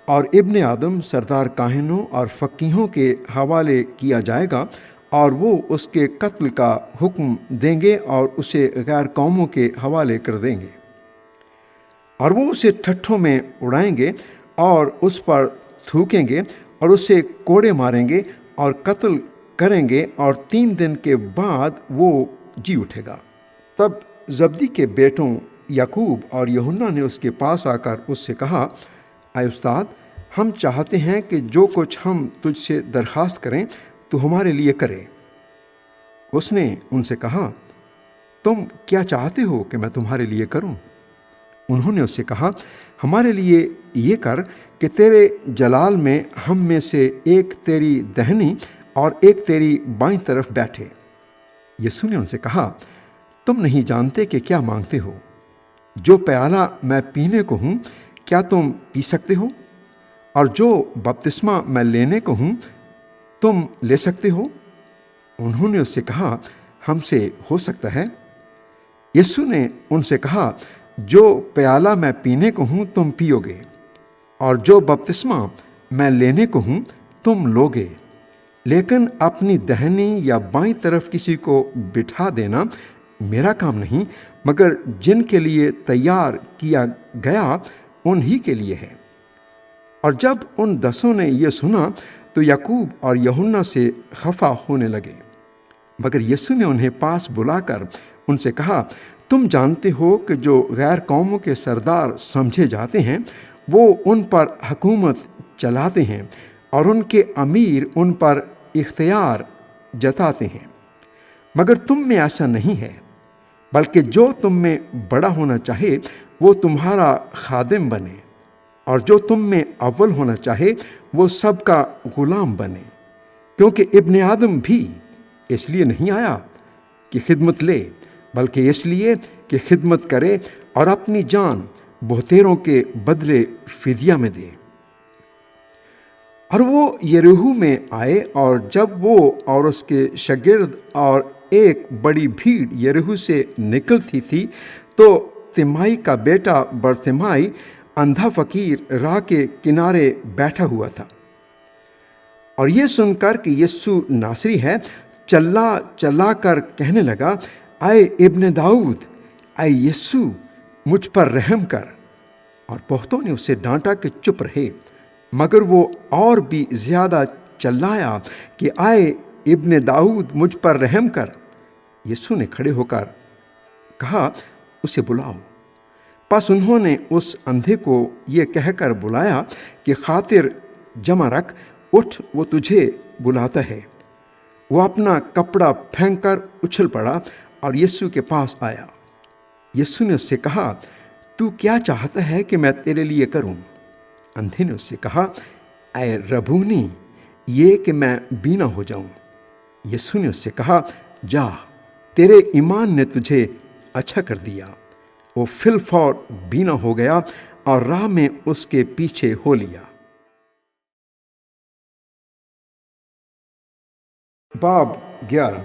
اور ابن آدم سردار کاہنوں اور فقیہوں کے حوالے کیا جائے گا، اور وہ اس کے قتل کا حکم دیں گے اور اسے غیر قوموں کے حوالے کر دیں گے، اور وہ اسے ٹھٹھوں میں اڑائیں گے اور اس پر تھوکیں گے اور اسے کوڑے ماریں گے اور قتل کریں گے، اور 3 دن کے بعد وہ جی اٹھے گا۔ تب زبدی کے بیٹوں یعقوب اور یوحنا نے اس کے پاس آ کر اس سے کہا، اے استاد، ہم چاہتے ہیں کہ جو کچھ ہم تجھ سے درخواست کریں تو ہمارے لیے کرے۔ اس نے ان سے کہا، تم کیا چاہتے ہو کہ میں تمہارے لیے کروں؟ انہوں نے اس سے کہا، ہمارے لیے یہ کر کہ تیرے جلال میں ہم میں سے ایک تیری دہنی اور ایک تیری بائیں طرف بیٹھے۔ یسوع نے ان سے کہا، تم نہیں جانتے کہ کیا مانگتے ہو۔ جو پیالہ میں پینے کو ہوں کیا تم پی سکتے ہو؟ اور جو بپتسمہ میں لینے کو ہوں تم لے سکتے ہو؟ انہوں نے اس سے کہا، ہم سے ہو سکتا ہے۔ یسوع نے ان سے کہا، جو پیالہ میں پینے کو ہوں تم پیو گے، اور جو بپتسمہ میں لینے کو ہوں تم لوگے، لیکن اپنی دہنی یا بائیں طرف کسی کو بٹھا دینا میرا کام نہیں، مگر جن کے لیے تیار کیا گیا انہی کے لیے ہے۔ اور جب ان 10 نے یہ سنا تو یعقوب اور یوحنا سے خفا ہونے لگے، مگر یسوع نے انہیں پاس بلا کر ان سے کہا، تم جانتے ہو کہ جو غیر قوموں کے سردار سمجھے جاتے ہیں وہ ان پر حکومت چلاتے ہیں اور ان کے امیر ان پر اختیار جتاتے ہیں، مگر تم میں ایسا نہیں ہے، بلکہ جو تم میں بڑا ہونا چاہے وہ تمہارا خادم بنے، اور جو تم میں اول ہونا چاہے وہ سب کا غلام بنے، کیونکہ ابن آدم بھی اس لیے نہیں آیا کہ خدمت لے، بلکہ اس لیے کہ خدمت کرے اور اپنی جان بہتیروں کے بدلے فدیہ میں دے۔ اور وہ یریحو میں آئے، اور جب وہ اور اس کے شاگرد اور ایک بڑی بھیڑ یریحو سے نکلتی تھی تو تیمائی کا بیٹا برتیمائی اندھا فقیر راہ کے کنارے بیٹھا ہوا تھا، اور یہ سن کر کہ یسوع ناصری ہے چلا چلا کر کہنے لگا، اے ابن داؤد، اے یسوع مجھ پر رحم کر۔ اور بہتوں نے اسے ڈانٹا کہ چپ رہے، مگر وہ اور بھی زیادہ چلایا کہ اے ابن داؤد مجھ پر رحم کر۔ یسوع نے کھڑے ہو کر کہا، اسے بلاؤ۔ پس انہوں نے اس اندھے کو یہ کہہ کر بلایا کہ خاطر جمع رکھ، اٹھ، وہ تجھے بلاتا ہے۔ وہ اپنا کپڑا پھینک کر اچھل پڑا اور یسوع کے پاس آیا۔ یسوع نے اس سے کہا، تو کیا چاہتا ہے کہ میں تیرے لیے کروں؟ اندھے نے اس سے کہا، اے ربونی، یہ کہ میں بینا ہو جاؤں۔ یسوع نے اس سے کہا، جا، تیرے ایمان نے تجھے اچھا کر دیا۔ وہ فی الفور بینا ہو گیا اور راہ میں اس کے پیچھے ہو لیا۔ باب 11۔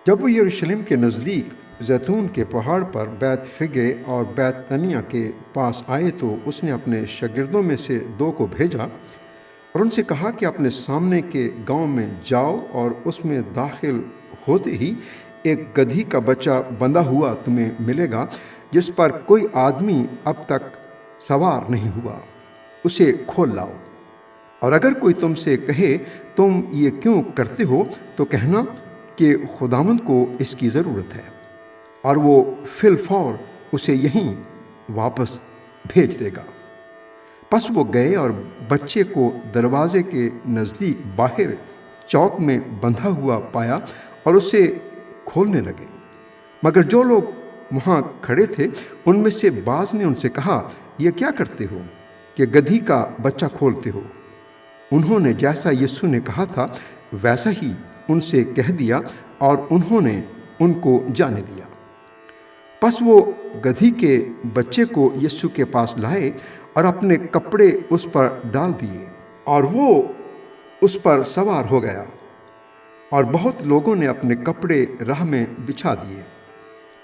جب وہ یروشلم کے نزدیک زیتون کے پہاڑ پر بیت فگے اور بیت تنیہ کے پاس آئے تو اس نے اپنے شاگردوں میں سے 2 کو بھیجا اور ان سے کہا کہ اپنے سامنے کے گاؤں میں جاؤ، اور اس میں داخل ہوتے ہی ایک گدھی کا بچہ بندھا ہوا تمہیں ملے گا، جس پر کوئی آدمی اب تک سوار نہیں ہوا، اسے کھول لاؤ۔ اور اگر کوئی تم سے کہے تم یہ کیوں کرتے ہو تو کہنا کہ خداوند کو اس کی ضرورت ہے، اور وہ فی الفور اسے یہیں واپس بھیج دے گا۔ پس وہ گئے اور بچے کو دروازے کے نزدیک باہر چوک میں بندھا ہوا پایا اور اسے کھولنے لگے۔ مگر جو لوگ وہاں کھڑے تھے ان میں سے بعض نے ان سے کہا، یہ کیا کرتے ہو کہ گدھی کا بچہ کھولتے ہو؟ انہوں نے جیسا یسوع نے کہا تھا ویسا ہی ان سے کہہ دیا، اور انہوں نے ان کو جانے دیا۔ پس وہ گدھی کے بچے کو یسوع کے پاس لائے اور اپنے کپڑے اس پر ڈال دیے، اور وہ اس پر سوار ہو گیا، اور بہت لوگوں نے اپنے کپڑے راہ میں بچھا دیے،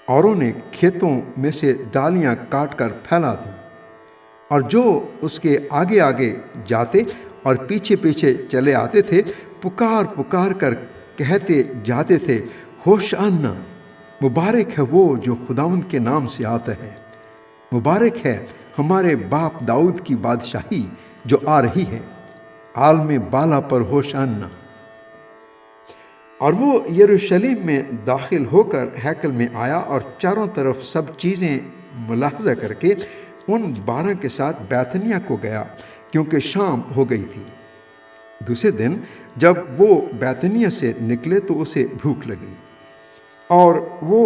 اوروں نے کھیتوں میں سے ڈالیاں کاٹ کر پھیلا دیں، اور جو اس کے آگے آگے جاتے اور پیچھے پیچھے چلے آتے تھے پکار پکار کر کہتے جاتے تھے، ہوشعنا، مبارک ہے وہ جو خداوند کے نام سے آتا ہے، مبارک ہے ہمارے باپ داؤد کی بادشاہی جو آ رہی ہے، عالم بالا پر ہوشعنا۔ اور وہ یروشلم میں داخل ہو کر ہیکل میں آیا اور چاروں طرف سب چیزیں ملاحظہ کر کے ان 12 کے ساتھ بیتنیہ کو گیا، کیونکہ شام ہو گئی تھی۔ دوسرے دن جب وہ بیتنیہ سے نکلے تو اسے بھوک لگی، اور وہ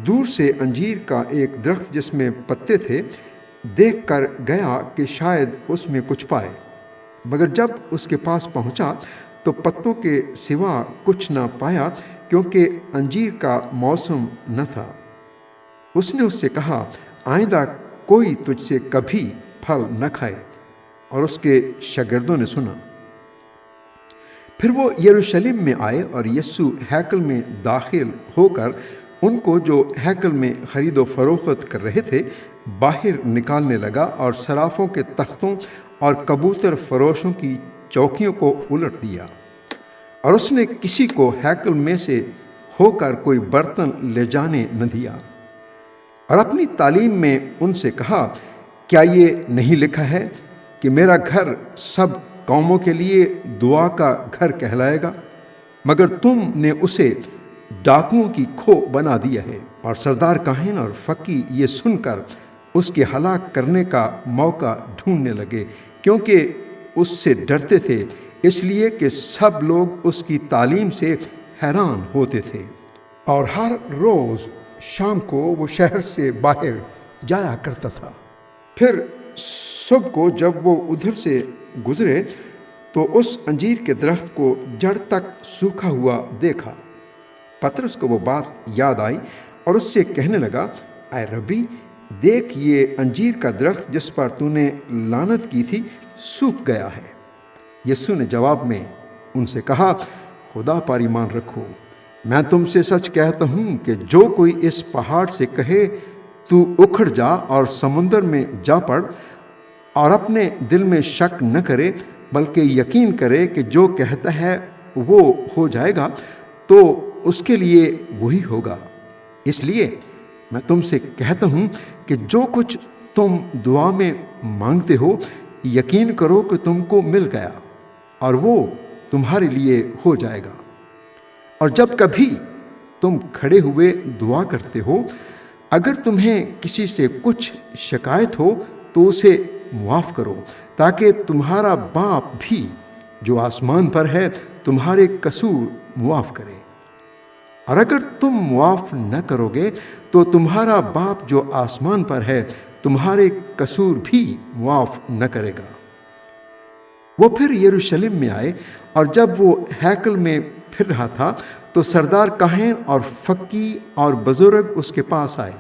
دور سے انجیر کا ایک درخت جس میں پتے تھے دیکھ کر گیا کہ شاید اس میں کچھ پائے، مگر جب اس کے پاس پہنچا تو پتوں کے سوا کچھ نہ پایا، کیونکہ انجیر کا موسم نہ تھا۔ اس نے اس سے کہا، آئندہ کوئی تجھ سے کبھی پھل نہ کھائے، اور اس کے شاگردوں نے سنا۔ پھر وہ یروشلم میں آئے اور یسوع ہیکل میں داخل ہو کر ان کو جو ہیکل میں خرید و فروخت کر رہے تھے باہر نکالنے لگا، اور صرافوں کے تختوں اور کبوتر فروشوں کی چوکیوں کو الٹ دیا، اور اس نے کسی کو ہیکل میں سے ہو کر کوئی برتن لے جانے نہ دیا، اور اپنی تعلیم میں ان سے کہا، کیا یہ نہیں لکھا ہے کہ میرا گھر سب قوموں کے لیے دعا کا گھر کہلائے گا؟ مگر تم نے اسے ڈاکوؤں کی کھو بنا دیا ہے۔ اور سردار کاہن اور فقی یہ سن کر اس کے ہلاک کرنے کا موقع ڈھونڈنے لگے، کیونکہ اس سے ڈرتے تھے، اس لیے کہ سب لوگ اس کی تعلیم سے حیران ہوتے تھے۔ اور ہر روز شام کو وہ شہر سے باہر جایا کرتا تھا۔ پھر صبح کو جب وہ ادھر سے گزرے تو اس انجیر کے درخت کو جڑ تک سوکھا ہوا دیکھا۔ پطرس کو وہ بات یاد آئی اور اس سے کہنے لگا، اے ربی، دیکھ یہ انجیر کا درخت جس پر تو نے لعنت کی تھی سوکھ گیا ہے۔ یسوع نے جواب میں ان سے کہا، خدا پر ایمان رکھو، میں تم سے سچ کہتا ہوں کہ جو کوئی اس پہاڑ سے کہے تو اکھڑ جا اور سمندر میں جا پڑ، اور اپنے دل میں شک نہ کرے بلکہ یقین کرے کہ جو کہتا ہے وہ ہو جائے گا، تو اس کے لیے وہی ہوگا۔ اس لیے میں تم سے کہتا ہوں کہ جو کچھ تم دعا میں مانگتے ہو، یقین کرو کہ تم کو مل گیا اور وہ تمہارے لیے ہو جائے گا۔ اور جب کبھی تم کھڑے ہوئے دعا کرتے ہو، اگر تمہیں کسی سے کچھ شکایت ہو تو اسے معاف کرو، تاکہ تمہارا باپ بھی جو آسمان پر ہے تمہارے قصور معاف کرے۔ اور اگر تم معاف نہ کرو گے تو تمہارا باپ جو آسمان پر ہے تمہارے قصور بھی معاف نہ کرے گا۔ وہ پھر یروشلم میں آئے، اور جب وہ ہیکل میں پھر رہا تھا تو سردار کاہن اور فقی اور بزرگ اس کے پاس آئے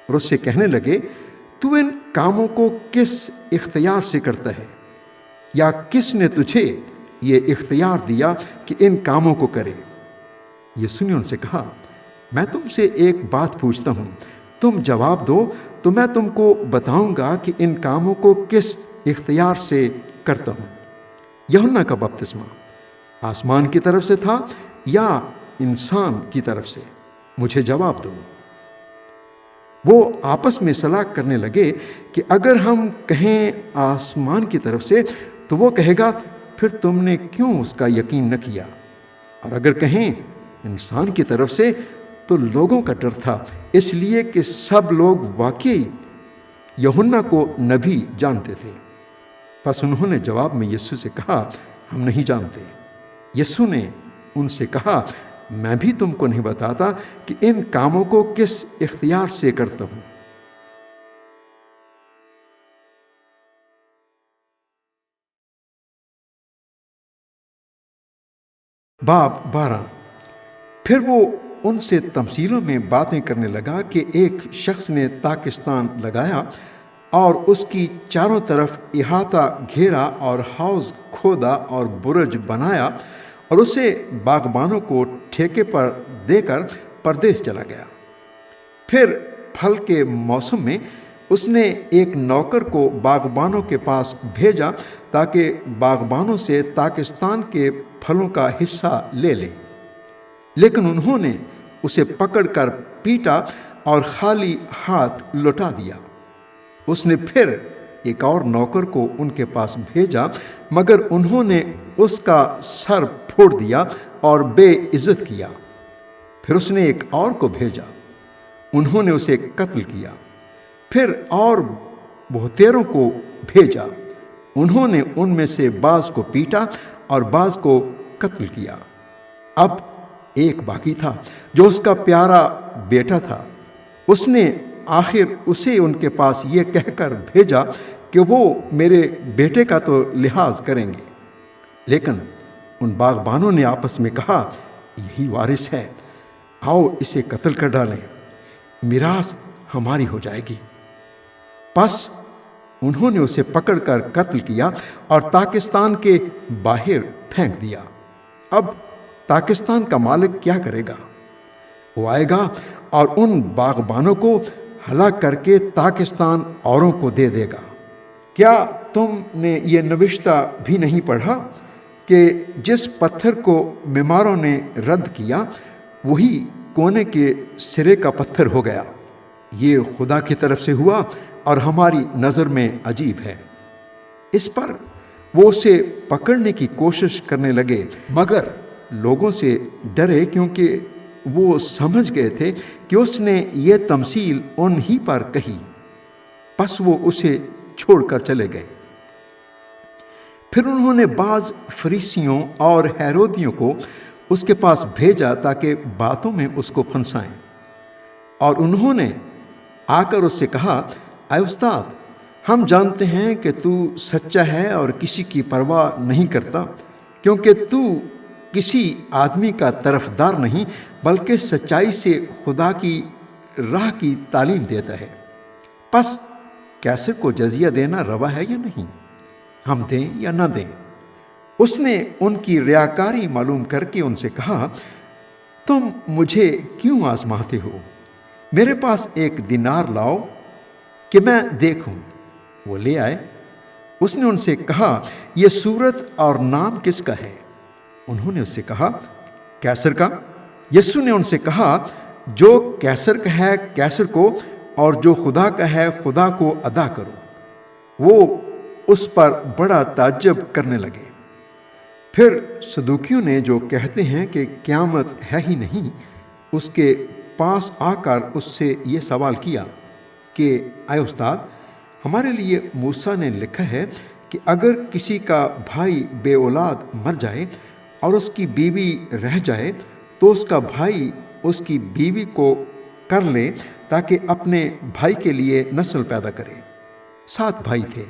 اور اس سے کہنے لگے، تو ان کاموں کو کس اختیار سے کرتا ہے، یا کس نے تجھے یہ اختیار دیا کہ ان کاموں کو کرے؟ یسوع نے ان سے کہا، میں تم سے ایک بات پوچھتا ہوں، تم جواب دو تو میں تم کو بتاؤں گا کہ ان کاموں کو کس اختیار سے کرتا ہوں۔ یوحنا کا بپتسمہ آسمان کی طرف سے تھا یا انسان کی طرف سے؟ مجھے جواب دو۔ وہ آپس میں صلاح کرنے لگے کہ اگر ہم کہیں آسمان کی طرف سے تو وہ کہے گا، پھر تم نے کیوں اس کا یقین نہ کیا؟ اور اگر کہیں انسان کی طرف سے تو لوگوں کا ڈر تھا، اس لیے کہ سب لوگ واقعی یوحنا کو نبی جانتے تھے۔ پس انہوں نے جواب میں یسوع سے کہا، ہم نہیں جانتے۔ یسوع نے ان سے کہا، میں بھی تم کو نہیں بتاتا کہ ان کاموں کو کس اختیار سے کرتا ہوں۔ باب 12۔ پھر وہ ان سے تمثیلوں میں باتیں کرنے لگا کہ ایک شخص نے تاکستان لگایا اور اس کی چاروں طرف احاطہ گھیرا اور حوض کھودا اور برج بنایا اور اسے باغبانوں کو ٹھیکے پر دے کر پردیس چلا گیا۔ پھر پھل کے موسم میں اس نے ایک نوکر کو باغبانوں کے پاس بھیجا تاکہ باغبانوں سے تاکستان کے پھلوں کا حصہ لے لے، لیکن انہوں نے اسے پکڑ کر پیٹا اور خالی ہاتھ لوٹا دیا۔ اس نے پھر ایک اور نوکر کو ان کے پاس بھیجا، مگر انہوں نے اس کا سر پھوڑ دیا اور بے عزت کیا۔ پھر اس نے ایک اور کو بھیجا، انہوں نے اسے قتل کیا۔ پھر اور بہتیروں کو بھیجا، انہوں نے ان میں سے بعض کو پیٹا اور بعض کو قتل کیا۔ اب ایک باقی تھا جو اس کا پیارا بیٹا تھا۔ اس نے آخر اسے ان کے پاس یہ کہہ کر بھیجا کہ وہ میرے بیٹے کا تو لحاظ کریں گے، لیکن ان باغبانوں نے آپس میں کہا، یہی وارث ہے، آؤ اسے قتل کر ڈالیں، میراث ہماری ہو جائے گی۔ پس انہوں نے اسے پکڑ کر قتل کیا اور تاکستان کے باہر پھینک دیا۔ اب تاکستان کا مالک کیا کرے گا؟ وہ آئے گا اور ان باغبانوں کو ہلاک کر کے تاکستان اوروں کو دے دے گا۔ کیا تم نے یہ نوشتہ بھی نہیں پڑھا کہ جس پتھر کو معماروں نے رد کیا وہی کونے کے سرے کا پتھر ہو گیا؟ یہ خدا کی طرف سے ہوا اور ہماری نظر میں عجیب ہے۔ اس پر وہ اسے پکڑنے کی کوشش کرنے لگے، مگر لوگوں سے ڈرے کیونکہ وہ سمجھ گئے تھے کہ اس نے یہ تمثیل ان ہی پر کہی، پس وہ اسے چھوڑ کر چلے گئے۔ پھر انہوں نے بعض فریسیوں اور ہیرودیوں کو اس کے پاس بھیجا تاکہ باتوں میں اس کو پھنسائیں، اور انہوں نے آ کر اس سے کہا، اے استاد، ہم جانتے ہیں کہ تو سچا ہے اور کسی کی پرواہ نہیں کرتا، کیونکہ تو کسی آدمی کا طرفدار نہیں بلکہ سچائی سے خدا کی راہ کی تعلیم دیتا ہے۔ پس کیسر کو جزیہ دینا روا ہے یا نہیں؟ ہم دیں یا نہ دیں؟ اس نے ان کی ریاکاری معلوم کر کے ان سے کہا، تم مجھے کیوں آزماتے ہو؟ میرے پاس ایک دینار لاؤ کہ میں دیکھوں۔ وہ لے آئے۔ اس نے ان سے کہا، یہ صورت اور نام کس کا ہے؟ انہوں نے اس سے کہا، کیسر کا۔ یسوع نے ان سے کہا، جو کیسر کا ہے کیسر کو، اور جو خدا کا ہے خدا کو ادا کرو۔ وہ اس پر بڑا تعجب کرنے لگے۔ پھر صدوقیوں نے، جو کہتے ہیں کہ قیامت ہے ہی نہیں، اس کے پاس آ کر اس سے یہ سوال کیا کہ اے استاد، ہمارے لیے موسیٰ نے لکھا ہے کہ اگر کسی کا بھائی بے اولاد مر جائے اور اس کی بیوی رہ جائے تو اس کا بھائی اس کی بیوی کو کر لے تاکہ اپنے بھائی کے لیے نسل پیدا کرے۔ 7 بھائی تھے۔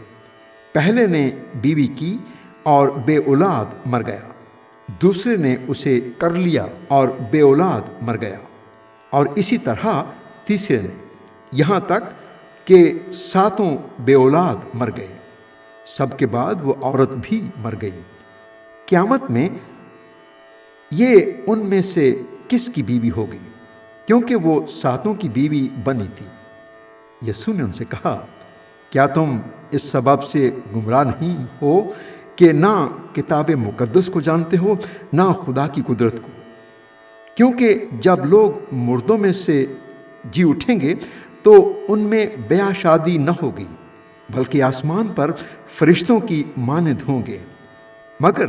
پہلے نے بیوی کی اور بے اولاد مر گیا، دوسرے نے اسے کر لیا اور بے اولاد مر گیا، اور اسی طرح تیسرے نے، یہاں تک کہ 7 بے اولاد مر گئے۔ سب کے بعد وہ عورت بھی مر گئی۔ قیامت میں یہ ان میں سے کس کی بیوی ہوگی؟ کیونکہ وہ 7 کی بیوی بنی تھی۔ یسوع نے ان سے کہا، کیا تم اس سبب سے گمراہ نہیں ہو کہ نہ کتاب مقدس کو جانتے ہو نہ خدا کی قدرت کو؟ کیونکہ جب لوگ مردوں میں سے جی اٹھیں گے تو ان میں بیاہ شادی نہ ہوگی، بلکہ آسمان پر فرشتوں کی مانند ہوں گے۔ مگر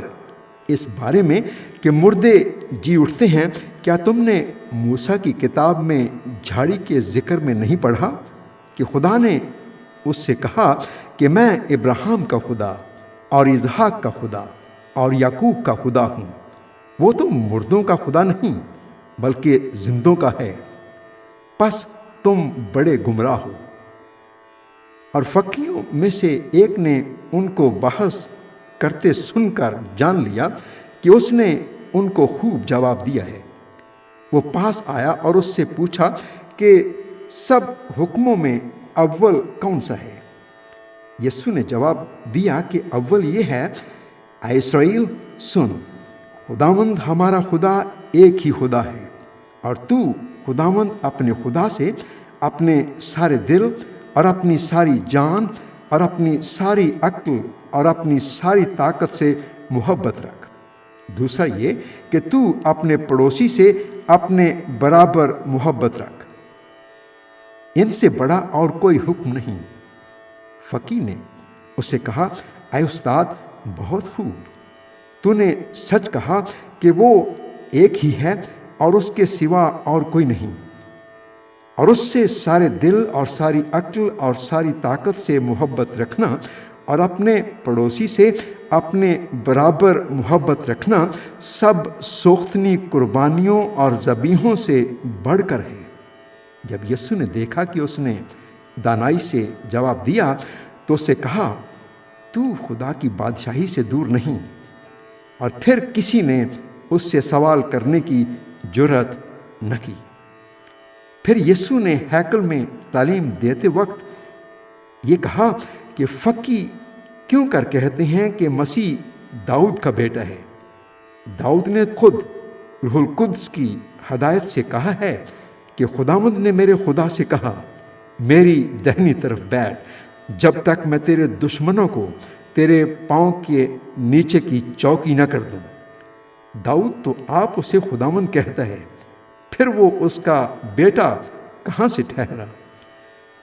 اس بارے میں کہ مردے جی اٹھتے ہیں، کیا تم نے موسیٰ کی کتاب میں جھاڑی کے ذکر میں نہیں پڑھا کہ خدا نے اس سے کہا کہ میں ابراہیم کا خدا اور اسحاق کا خدا اور یعقوب کا خدا ہوں؟ وہ تو مردوں کا خدا نہیں بلکہ زندوں کا ہے۔ پس تم بڑے گمراہ ہو۔ اور فقیوں میں سے ایک نے ان کو بحث کرتے سن کر جان لیا کہ اس نے ان کو خوب جواب دیا ہے۔ وہ پاس آیا اور اس سے پوچھا کہ سب حکموں میں اول کون سا ہے؟ یسوع نے جواب دیا کہ اول یہ ہے، اے اسرائیل سن، خداوند ہمارا خدا ایک ہی خدا ہے، اور تو خداوند اپنے خدا سے اپنے سارے دل اور اپنی ساری جان اور اپنی ساری عقل اور اپنی ساری طاقت سے محبت رکھ۔ دوسرا یہ کہ تو اپنے پڑوسی سے اپنے برابر محبت رکھ۔ ان سے بڑا اور کوئی حکم نہیں۔ فقیر نے اس سے کہا، اے استاد، بہت خوب، تو نے سچ کہا کہ وہ ایک ہی ہے اور اس کے سوا اور کوئی نہیں، اور اس سے سارے دل اور ساری عقل اور ساری طاقت سے محبت رکھنا اور اپنے پڑوسی سے اپنے برابر محبت رکھنا سب سوختنی قربانیوں اور ذبیحوں سے بڑھ کر ہے۔ جب یسوع نے دیکھا کہ اس نے دانائی سے جواب دیا تو اس سے کہا، تو خدا کی بادشاہی سے دور نہیں۔ اور پھر کسی نے اس سے سوال کرنے کی جرأت نہ کی۔ پھر یسوع نے ہیکل میں تعلیم دیتے وقت یہ کہا کہ فقی کیوں کر کہتے ہیں کہ مسیح داؤد کا بیٹا ہے؟ داؤد نے خود روح القدس کی ہدایت سے کہا ہے کہ خداوند نے میرے خدا سے کہا، میری دہنی طرف بیٹھ جب تک میں تیرے دشمنوں کو تیرے پاؤں کے نیچے کی چوکی نہ کر دوں۔ داؤد تو آپ اسے خداوند کہتا ہے، پھر وہ اس کا بیٹا کہاں سے ٹھہرا؟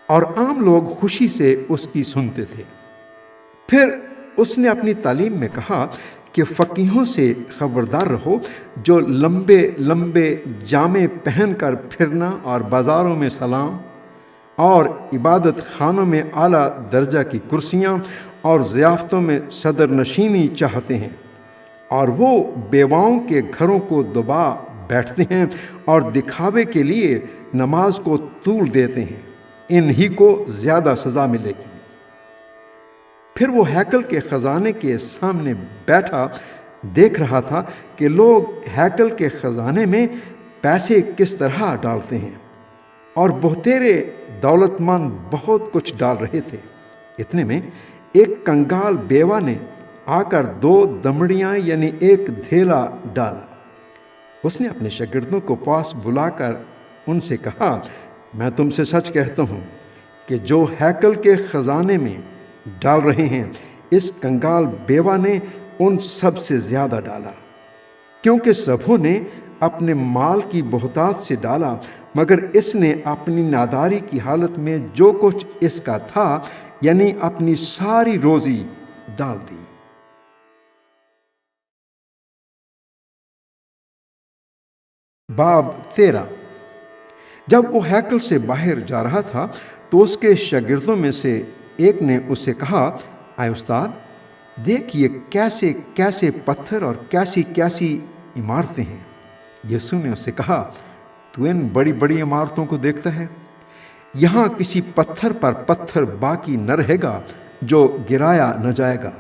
اور عام لوگ خوشی سے اس کی سنتے تھے۔ پھر اس نے اپنی تعلیم میں کہا کہ فقیہوں سے خبردار رہو جو لمبے لمبے جامے پہن کر پھرنا اور بازاروں میں سلام اور عبادت خانوں میں اعلیٰ درجہ کی کرسیاں اور ضیافتوں میں صدر نشینی چاہتے ہیں، اور وہ بیواؤں کے گھروں کو دبا بیٹھتے ہیں اور دکھاوے کے لیے نماز کو طول دیتے ہیں، انہی کو زیادہ سزا ملے گی۔ پھر وہ ہیکل کے خزانے کے سامنے بیٹھا دیکھ رہا تھا کہ لوگ ہیکل کے خزانے میں پیسے کس طرح ڈالتے ہیں، اور بہتیرے دولت مند بہت کچھ ڈال رہے تھے۔ اتنے میں ایک کنگال بیوہ نے آ کر 2 دمڑیاں یعنی 1 دھیلا ڈالا۔ اس نے اپنے شاگردوں کو پاس بلا کر ان سے کہا، میں تم سے سچ کہتا ہوں کہ جو ہیکل کے خزانے میں ڈال رہے ہیں، اس کنگال بیوہ نے ان سب سے زیادہ ڈالا، کیونکہ سبھوں نے اپنے مال کی بہتات سے ڈالا، مگر اس نے اپنی ناداری کی حالت میں جو کچھ اس کا تھا یعنی اپنی ساری روزی ڈال دی۔ باب 13۔ جب وہ ہیکل سے باہر جا رہا تھا تو اس کے شاگردوں میں سے ایک نے اس سے کہا، اے استاد، دیکھ یہ کیسے کیسے پتھر اور کیسی کیسی عمارتیں ہیں۔ یسوع نے اس سے کہا، تو ان بڑی بڑی عمارتوں کو دیکھتا ہے؟ یہاں کسی پتھر پر پتھر باقی نہ رہے گا جو گرایا نہ جائے گا۔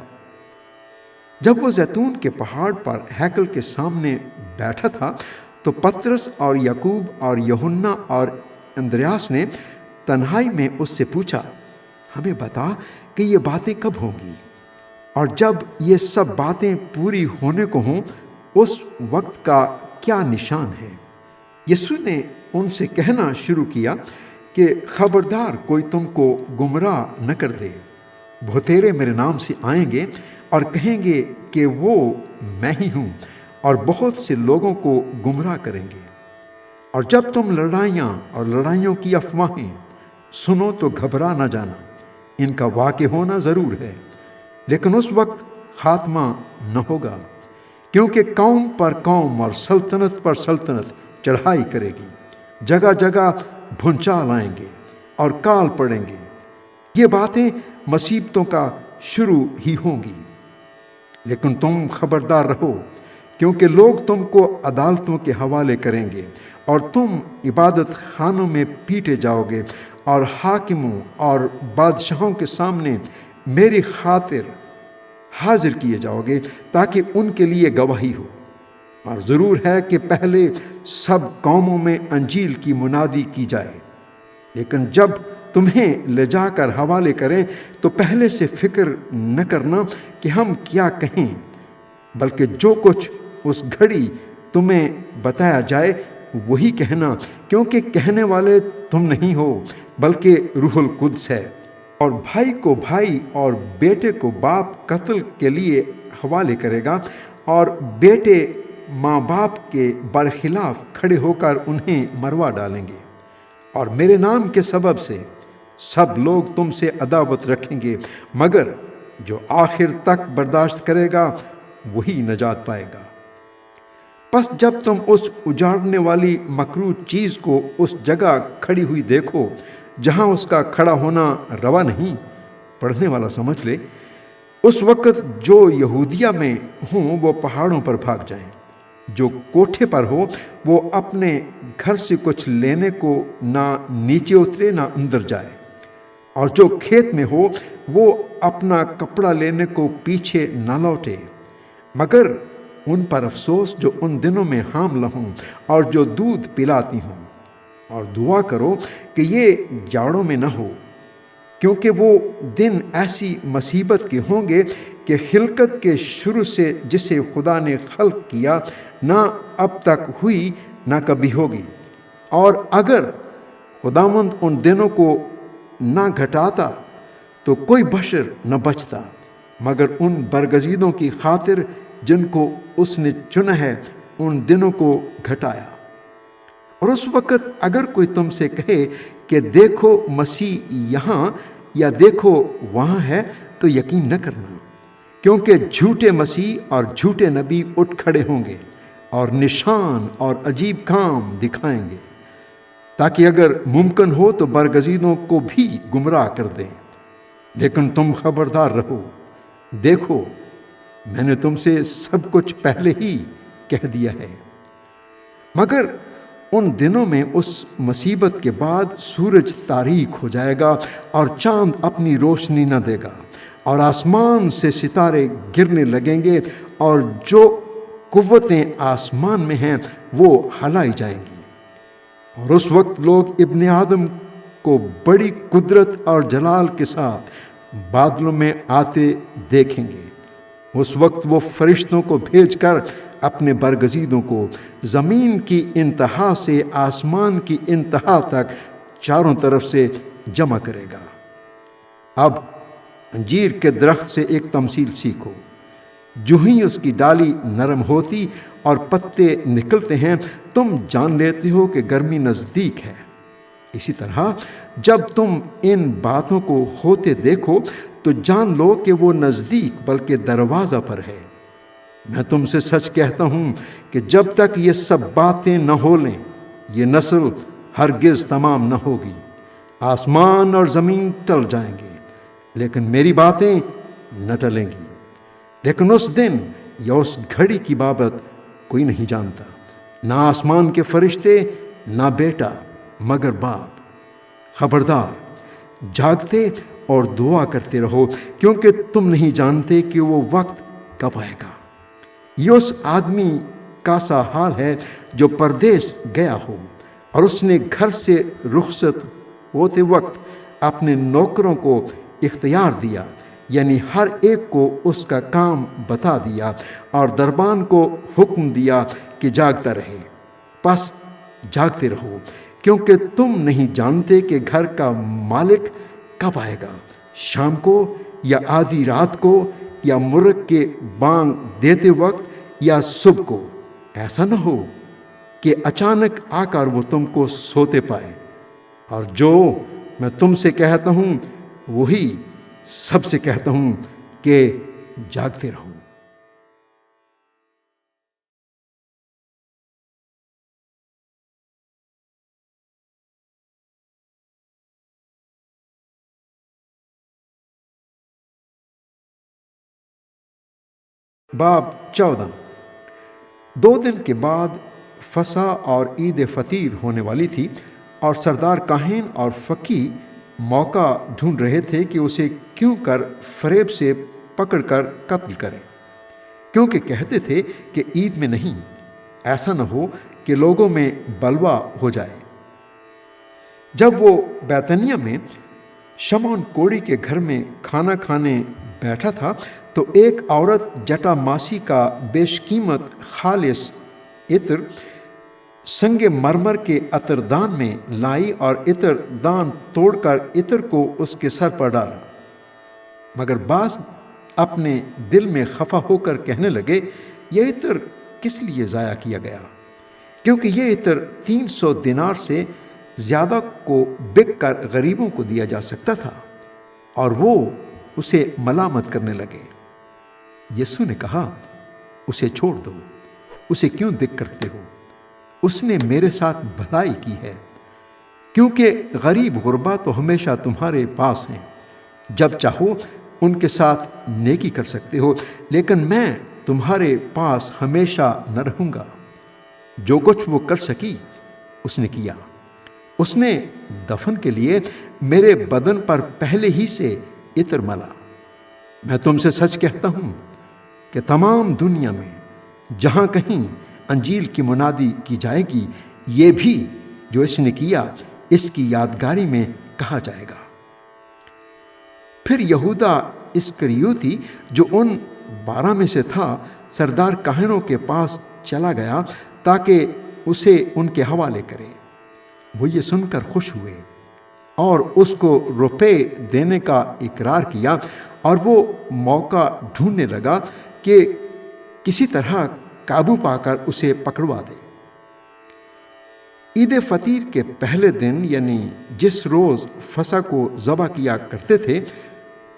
جب وہ زیتون کے پہاڑ پر ہیکل کے سامنے بیٹھا تھا تو پطرس اور یعقوب اور یوحنا اور اندریاس نے تنہائی میں اس سے پوچھا، ہمیں بتا کہ یہ باتیں کب ہوں گی، اور جب یہ سب باتیں پوری ہونے کو ہوں اس وقت کا کیا نشان ہے؟ یسوع نے ان سے کہنا شروع کیا کہ خبردار کوئی تم کو گمراہ نہ کر دے۔ بہتیرے میرے نام سے آئیں گے اور کہیں گے کہ وہ میں ہی ہوں، اور بہت سے لوگوں کو گمراہ کریں گے۔ اور جب تم لڑائیاں اور لڑائیوں کی افواہیں سنو تو گھبرا نہ جانا، ان کا واقع ہونا ضرور ہے، لیکن اس وقت خاتمہ نہ ہوگا، کیونکہ قوم پر قوم اور سلطنت پر سلطنت چڑھائی کرے گی، جگہ جگہ بھونچال آئیں گے اور کال پڑیں گے۔ یہ باتیں مصیبتوں کا شروع ہی ہوں گی، لیکن تم خبردار رہو، کیونکہ لوگ تم کو عدالتوں کے حوالے کریں گے، اور تم عبادت خانوں میں پیٹے جاؤ گے اور حاکموں اور بادشاہوں کے سامنے میری خاطر حاضر کیے جاؤ گے تاکہ ان کے لیے گواہی ہو۔ اور ضرور ہے کہ پہلے سب قوموں میں انجیل کی منادی کی جائے، لیکن جب تمہیں لے جا کر حوالے کریں تو پہلے سے فکر نہ کرنا کہ ہم کیا کہیں، بلکہ جو کچھ اس گھڑی تمہیں بتایا جائے وہی کہنا، کیونکہ کہنے والے تم نہیں ہو بلکہ روح القدس ہے۔ اور بھائی کو بھائی اور بیٹے کو باپ قتل کے لیے حوالے کرے گا، اور بیٹے ماں باپ کے برخلاف کھڑے ہو کر انہیں مروا ڈالیں گے، اور میرے نام کے سبب سے سب لوگ تم سے عداوت رکھیں گے، مگر جو آخر تک برداشت کرے گا وہی نجات پائے گا۔ پس جب تم اس اجاڑنے والی مکروہ چیز کو اس جگہ کھڑی ہوئی دیکھو جہاں اس کا کھڑا ہونا روا نہیں، پڑھنے والا سمجھ لے، اس وقت جو یہودیہ میں ہوں وہ پہاڑوں پر بھاگ جائیں، جو کوٹھے پر ہو وہ اپنے گھر سے کچھ لینے کو نہ نیچے اترے نہ اندر جائے، اور جو کھیت میں ہو وہ اپنا کپڑا لینے کو پیچھے نہ لوٹے، مگر ان پر افسوس جو ان دنوں میں حاملہ ہوں اور جو دودھ پلاتی ہوں، اور دعا کرو کہ یہ جاڑوں میں نہ ہو، کیونکہ وہ دن ایسی مصیبت کے ہوں گے کہ خلقت کے شروع سے جسے خدا نے خلق کیا نہ اب تک ہوئی نہ کبھی ہوگی۔ اور اگر خداوند ان دنوں کو نہ گھٹاتا تو کوئی بشر نہ بچتا، مگر ان برگزیدوں کی خاطر جن کو اس نے چنا ہے ان دنوں کو گھٹایا۔ اور اس وقت اگر کوئی تم سے کہے کہ دیکھو مسیح یہاں یا دیکھو وہاں ہے تو یقین نہ کرنا، کیونکہ جھوٹے مسیح اور جھوٹے نبی اٹھ کھڑے ہوں گے اور نشان اور عجیب کام دکھائیں گے، تاکہ اگر ممکن ہو تو برگزیدوں کو بھی گمراہ کر دیں۔ لیکن تم خبردار رہو، دیکھو میں نے تم سے سب کچھ پہلے ہی کہہ دیا ہے۔ مگر ان دنوں میں اس مصیبت کے بعد سورج تاریک ہو جائے گا اور چاند اپنی روشنی نہ دے گا، اور آسمان سے ستارے گرنے لگیں گے، اور جو قوتیں آسمان میں ہیں وہ ہلائی جائیں گی۔ اور اس وقت لوگ ابن آدم کو بڑی قدرت اور جلال کے ساتھ بادلوں میں آتے دیکھیں گے۔ اس وقت وہ فرشتوں کو بھیج کر اپنے برگزیدوں کو زمین کی انتہا سے آسمان کی انتہا تک چاروں طرف سے جمع کرے گا۔ اب انجیر کے درخت سے ایک تمثیل سیکھو۔ جو ہی اس کی ڈالی نرم ہوتی اور پتے نکلتے ہیں، تم جان لیتے ہو کہ گرمی نزدیک ہے۔ اسی طرح جب تم ان باتوں کو ہوتے دیکھو تو جان لو کہ وہ نزدیک بلکہ دروازہ پر ہے۔ میں تم سے سچ کہتا ہوں کہ جب تک یہ سب باتیں نہ ہو لیں، یہ نسل ہرگز تمام نہ ہوگی۔ آسمان اور زمین ٹل جائیں گے، لیکن میری باتیں نہ ٹلیں گی۔ لیکن اس دن یا اس گھڑی کی بابت کوئی نہیں جانتا، نہ آسمان کے فرشتے، نہ بیٹا، مگر باپ۔ خبردار، جاگتے اور دعا کرتے رہو، کیونکہ تم نہیں جانتے کہ وہ وقت کب آئے گا۔ یہ اس آدمی کا سا حال ہے جو پردیس گیا ہو، اور اس نے گھر سے رخصت ہوتے وقت اپنے نوکروں کو اختیار دیا، یعنی ہر ایک کو اس کا کام بتا دیا، اور دربان کو حکم دیا کہ جاگتا رہے۔ پس جاگتے رہو، کیونکہ تم نہیں جانتے کہ گھر کا مالک کب آئے گا، شام کو یا آدھی رات کو یا مرغ کے بانگ دیتے وقت یا صبح کو۔ ایسا نہ ہو کہ اچانک آ کر وہ تم کو سوتے پائے۔ اور جو میں تم سے کہتا ہوں وہی سب سے کہتا ہوں کہ جاگتے رہو۔ باب 14۔ 2 دن کے بعد فسح اور عید فطیر ہونے والی تھی، اور سردار کاہن اور فقیہ موقع ڈھونڈ رہے تھے کہ اسے کیوں کر فریب سے پکڑ کر قتل کریں، کیونکہ کہتے تھے کہ عید میں نہیں، ایسا نہ ہو کہ لوگوں میں بلوا ہو جائے۔ جب وہ بیتنیہ میں شمعون کوڑی کے گھر میں کھانا کھانے بیٹھا تھا تو ایک عورت جٹا ماسی کا بیش قیمت خالص عطر سنگ مرمر کے عطر دان میں لائی، اور عطر دان توڑ کر عطر کو اس کے سر پر ڈالا۔ مگر بعض اپنے دل میں خفا ہو کر کہنے لگے، یہ عطر کس لیے ضائع کیا گیا؟ کیونکہ یہ عطر 300 دینار سے زیادہ کو بک کر غریبوں کو دیا جا سکتا تھا۔ اور وہ اسے ملامت کرنے لگے۔ یسوع نے کہا، اسے چھوڑ دو، اسے کیوں دکھ کرتے ہو؟ اس نے میرے ساتھ بھلائی کی ہے، کیونکہ غریب غربا تو ہمیشہ تمہارے پاس ہیں، جب چاہو ان کے ساتھ نیکی کر سکتے ہو، لیکن میں تمہارے پاس ہمیشہ نہ رہوں گا۔ جو کچھ وہ کر سکی اس نے کیا۔ اس نے دفن کے لیے میرے بدن پر پہلے ہی سے عطر ملا۔ میں تم سے سچ کہتا ہوں کہ تمام دنیا میں جہاں کہیں انجیل کی منادی کی جائے گی، یہ بھی جو اس نے کیا اس کی یادگاری میں کہا جائے گا۔ پھر یہودا اسکریوتی جو ان 12 میں سے تھا، سردار کاہنوں کے پاس چلا گیا تاکہ اسے ان کے حوالے کرے۔ وہ یہ سن کر خوش ہوئے اور اس کو روپے دینے کا اقرار کیا، اور وہ موقع ڈھونڈنے لگا کہ کسی طرح قابو پا کر اسے پکڑوا دے۔ عید فطیر کے پہلے دن، یعنی جس روز فسح کو ذبح کیا کرتے تھے،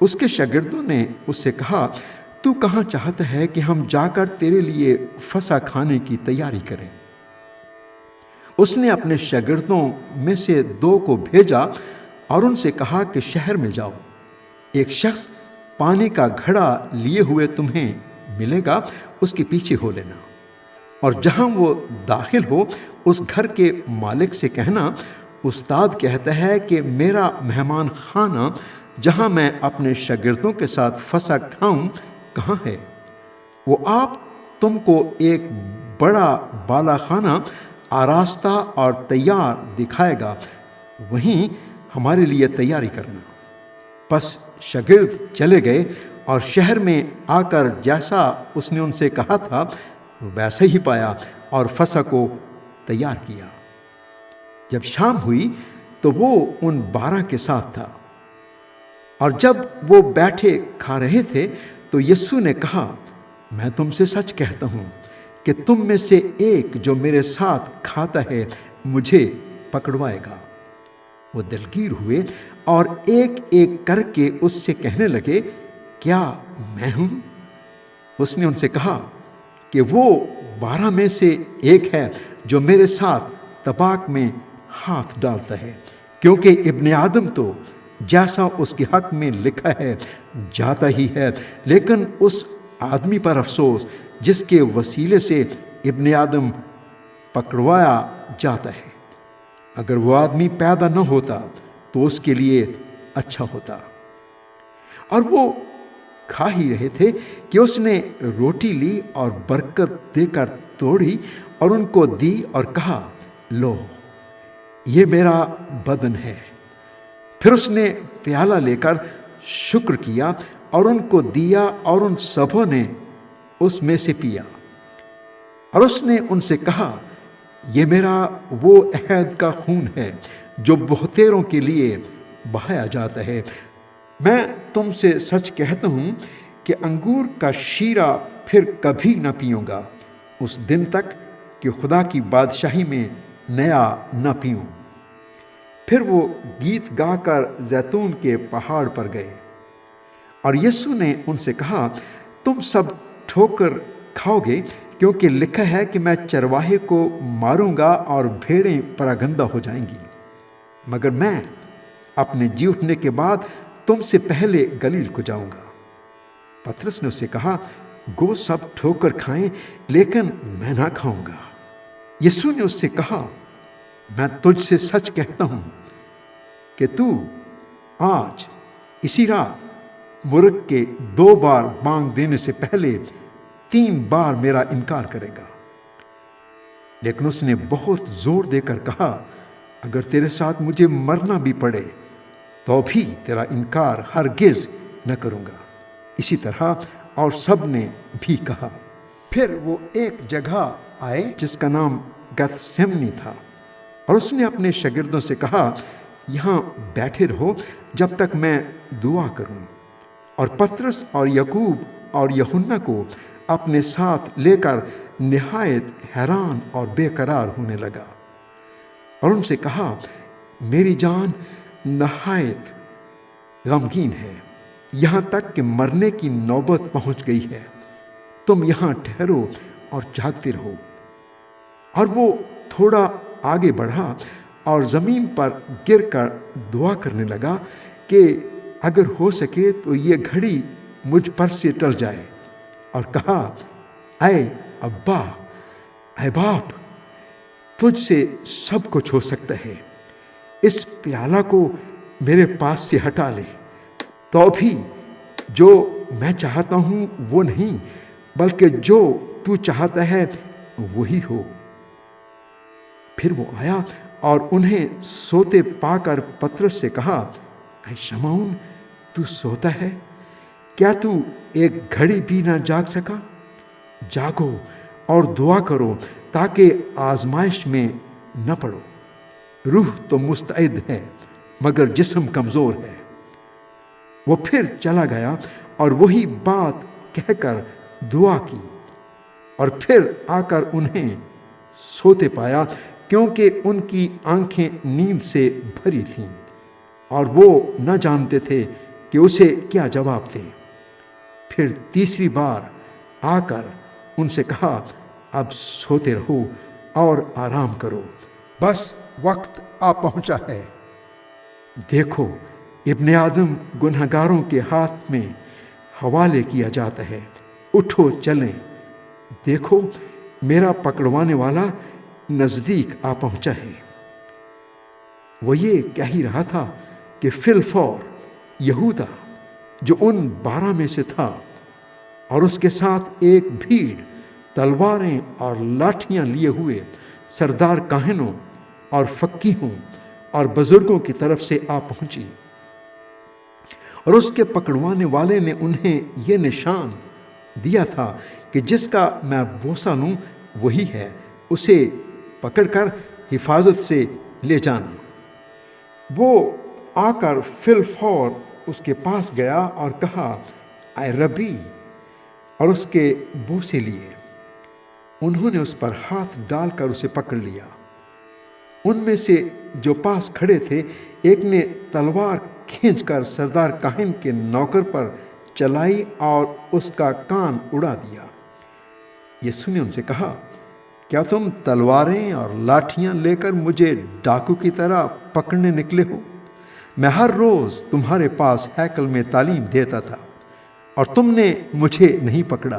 اس کے شاگردوں نے اس سے کہا، تو کہاں چاہتا ہے کہ ہم جا کر تیرے لیے فسح کھانے کی تیاری کریں؟ اس نے اپنے شاگردوں میں سے 2 کو بھیجا اور ان سے کہا کہ شہر میں جاؤ، ایک شخص پانی کا گھڑا لیے ہوئے تمہیں ملے گا، اس کے پیچھے ہو لینا، اور جہاں وہ داخل ہو اس گھر کے مالک سے کہنا، استاد کہتا ہے کہ میرا مہمان خانہ جہاں میں اپنے شاگردوں کے ساتھ فسح کھاؤں کہاں ہے؟ وہ آپ تم کو ایک بڑا بالا خانہ آراستہ اور تیار دکھائے گا، وہیں ہمارے لیے تیاری کرنا۔ پس شاگرد چلے گئے اور شہر میں آ کر جیسا اس نے ان سے کہا تھا ویسا ہی پایا اور فسح کو تیار کیا۔ جب شام ہوئی تو وہ ان 12 کے ساتھ تھا، اور جب وہ بیٹھے کھا رہے تھے تو یسوع نے کہا، میں تم سے سچ کہتا ہوں کہ تم میں سے ایک جو میرے ساتھ کھاتا ہے مجھے پکڑوائے گا۔ وہ دلگیر ہوئے اور ایک ایک کر کے اس سے کہنے لگے، کیا میں ہوں؟ اس نے ان سے کہا کہ وہ 12 میں سے ایک ہے جو میرے ساتھ طباق میں ہاتھ ڈالتا ہے، کیونکہ ابن آدم تو جیسا اس کے حق میں لکھا ہے جاتا ہی ہے، لیکن اس آدمی پر افسوس جس کے وسیلے سے ابن آدم پکڑوایا جاتا ہے۔ اگر وہ آدمی پیدا نہ ہوتا تو اس کے لیے اچھا ہوتا۔ اور وہ کھا ہی رہے تھے کہ اس نے روٹی لی اور برکت دے کر توڑی اور ان کو دی اور کہا، لو، یہ میرا بدن ہے۔ پھر اس نے پیالہ لے کر شکر کیا اور ان کو دیا، اور ان سبوں نے اس میں سے پیا۔ اور اس نے ان سے کہا، یہ میرا وہ عہد کا خون ہے جو بہتےروں کے لیے بہایا جاتا ہے۔ میں تم سے سچ کہتا ہوں کہ انگور کا شیرہ پھر کبھی نہ پیوں گا اس دن تک کہ خدا کی بادشاہی میں نیا نہ پیوں۔ پھر وہ گیت گا کر زیتون کے پہاڑ پر گئے، اور یسوع نے ان سے کہا، تم سب ٹھوکر کھاؤ گے، کیونکہ لکھا ہے کہ میں چرواہے کو ماروں گا اور بھیڑیں پراگندہ ہو جائیں گی، مگر میں اپنے جی اٹھنے کے بعد تم سے پہلے گلیل کو جاؤں گا۔ پطرس نے اس سے کہا، گو سب ٹھوکر کھائیں، لیکن میں نہ کھاؤں گا۔ یسوع نے اس سے کہا، میں تجھ سے سچ کہتا ہوں کہ تو آج اسی رات مرغ کے 2 بار بانگ دینے سے پہلے 3 بار میرا انکار کرے گا۔ لیکن اس نے بہت زور دے کر کہا، اگر تیرے ساتھ مجھے مرنا بھی پڑے تو بھی تیرا انکار ہرگز نہ کروں گا۔ اسی طرح اور سب نے بھی کہا۔ پھر وہ ایک جگہ آئے جس کا نام گتسیمنی تھا، اور اس نے اپنے شاگردوں سے کہا، یہاں بیٹھے رہو جب تک میں دعا کروں۔ اور پطرس اور یعقوب اور یوحنا کو اپنے ساتھ لے کر نہایت حیران اور بے قرار ہونے لگا، اور ان سے کہا، میری جان نہایت غمگین ہے، یہاں تک کہ مرنے کی نوبت پہنچ گئی ہے، تم یہاں ٹھہرو اور جاگتے رہو۔ اور وہ تھوڑا آگے بڑھا اور زمین پر گر کر دعا کرنے لگا کہ اگر ہو سکے تو یہ گھڑی مجھ پر سے ٹل جائے، اور کہا، اے ابا، اے باپ، تجھ سے سب کچھ ہو سکتا ہے، اس پیالہ کو میرے پاس سے ہٹا لے، تو بھی جو میں چاہتا ہوں وہ نہیں بلکہ جو تو چاہتا ہے وہی ہو۔ پھر وہ آیا اور انہیں سوتے پا کر پطرس سے کہا، اے شمعون، تو سوتا ہے؟ کیا تو ایک گھڑی بھی نہ جاگ سکا؟ جاگو اور دعا کرو تاکہ آزمائش میں نہ پڑو۔ روح تو مستعد ہے مگر جسم کمزور ہے۔ وہ پھر چلا گیا اور وہی بات کہہ کر دعا کی، اور پھر آ کر انہیں سوتے پایا، کیونکہ ان کی آنکھیں نیند سے بھری تھیں، اور وہ نہ جانتے تھے کہ اسے کیا جواب دیں۔ پھر تیسری بار آ کر ان سے کہا، اب سوتے رہو اور آرام کرو، بس وقت آ پہنچا ہے۔ دیکھو، ابن آدم گنہگاروں کے ہاتھ میں حوالے کیا جاتا ہے، اٹھو چلیں، دیکھو میرا پکڑوانے والا نزدیک آ پہنچا ہے۔ وہ یہ کہہ ہی رہا تھا کہ فی الفور یہودا جو ان 12 میں سے تھا اور اس کے ساتھ ایک بھیڑ تلواریں اور لاٹھیاں لیے ہوئے سردار کاہنوں اور فقیہوں اور بزرگوں کی طرف سے آ پہنچی، اور اس کے پکڑوانے والے نے انہیں یہ نشان دیا تھا کہ جس کا میں بوسہ لوں وہی ہے، اسے پکڑ کر حفاظت سے لے جانا۔ وہ آ کر فی الفور اس کے پاس گیا اور کہا، اے ربی، اور اس کے بوسے لیے۔ انہوں نے اس پر ہاتھ ڈال کر اسے پکڑ لیا۔ ان میں سے جو پاس کھڑے تھے ایک نے تلوار کھینچ کر سردار کاہن کے نوکر پر چلائی اور اس کا کان اڑا دیا۔ یسوع نے ان سے کہا، کیا تم تلواریں اور لاٹھیاں لے کر مجھے ڈاکو کی طرح پکڑنے نکلے ہو؟ میں ہر روز تمہارے پاس ہیکل میں تعلیم دیتا تھا اور تم نے مجھے نہیں پکڑا،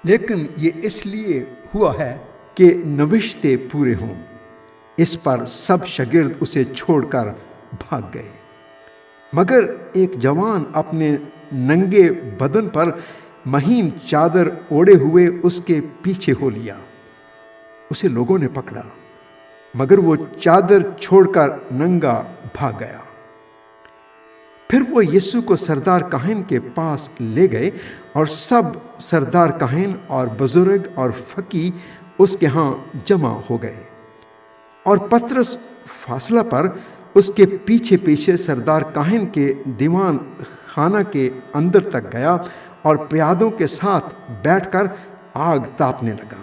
لیکن یہ اس لیے ہوا ہے کہ نوشتے پورے ہوں۔ اس پر سب شاگرد اسے چھوڑ کر بھاگ گئے، مگر ایک جوان اپنے ننگے بدن پر مہین چادر اوڑے ہوئے اس کے پیچھے ہو لیا۔ اسے لوگوں نے پکڑا، مگر وہ چادر چھوڑ کر ننگا بھاگ گیا۔ پھر وہ یسوع کو سردار کاہن کے پاس لے گئے، اور سب سردار کاہن اور بزرگ اور فقی اس کے ہاں جمع ہو گئے۔ اور پطرس فاصلہ پر اس کے پیچھے پیچھے سردار کاہن کے دیوان خانہ کے اندر تک گیا اور پیادوں کے ساتھ بیٹھ کر آگ تاپنے لگا۔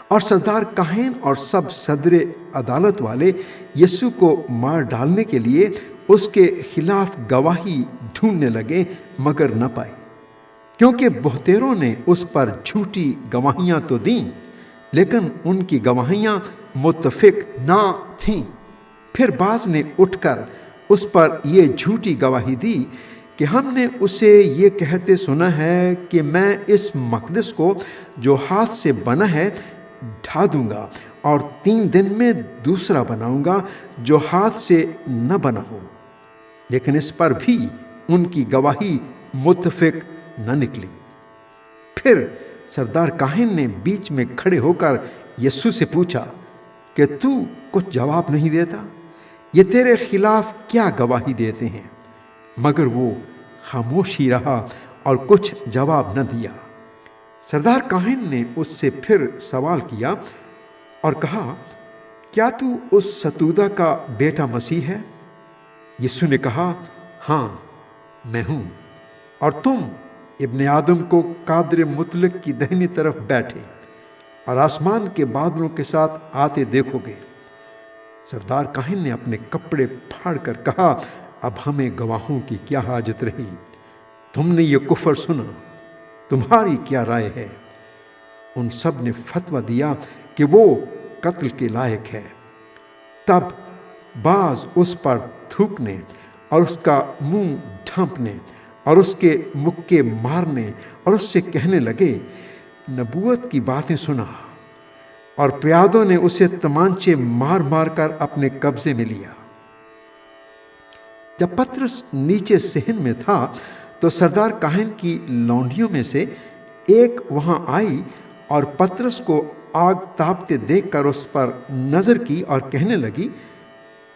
اور سردار کاہن اور سب صدر عدالت والے یسوع کو مار ڈالنے کے لیے اس کے خلاف گواہی ڈھونڈنے لگے، مگر نہ پائی، کیونکہ بہتیروں نے اس پر جھوٹی گواہیاں تو دیں، لیکن ان کی گواہیاں متفق نہ تھیں۔ پھر بعض نے اٹھ کر اس پر یہ جھوٹی گواہی دی کہ ہم نے اسے یہ کہتے سنا ہے کہ میں اس مقدس کو جو ہاتھ سے بنا ہے ڈھا دوں گا، اور 3 دن میں دوسرا بناؤں گا جو ہاتھ سے نہ بنا ہو۔ لیکن اس پر بھی ان کی گواہی متفق نہ نکلی۔ پھر سردار کاہن نے بیچ میں کھڑے ہو کر یسوع سے پوچھا کہ تو کچھ جواب نہیں دیتا؟ یہ تیرے خلاف کیا گواہی دیتے ہیں؟ مگر وہ خاموش ہی رہا اور کچھ جواب نہ دیا۔ سردار کاہن نے اس سے پھر سوال کیا اور کہا، کیا تو اس ستودہ کا بیٹا مسیح ہے؟ یسوع نے کہا، ہاں میں ہوں، اور تم ابن آدم کو قادر مطلق کی دہنی طرف بیٹھے اور آسمان کے بادلوں کے ساتھ آتے دیکھو گے۔ سردار کاہن نے اپنے کپڑے پھاڑ کر کہا، اب ہمیں گواہوں کی کیا حاجت رہی؟ تم نے یہ کفر سنا، تمہاری کیا رائے ہے؟ ان سب نے فتویٰ دیا کہ وہ قتل کے لائق ہے۔ تب بعض اس پر تھوکنے اور اس کا منہ ڈھانپنے اور اس کے مکے مارنے اور اس سے کہنے لگے، نبوت کی باتیں سنا۔ اور پیادوں نے اسے تمانچے مار مار کر اپنے قبضے میں لیا۔ جب پطرس نیچے صحن میں تھا تو سردار کاہن کی لونڈیوں میں سے ایک وہاں آئی اور پطرس کو آگ تاپتے دیکھ کر اس پر نظر کی اور کہنے لگی،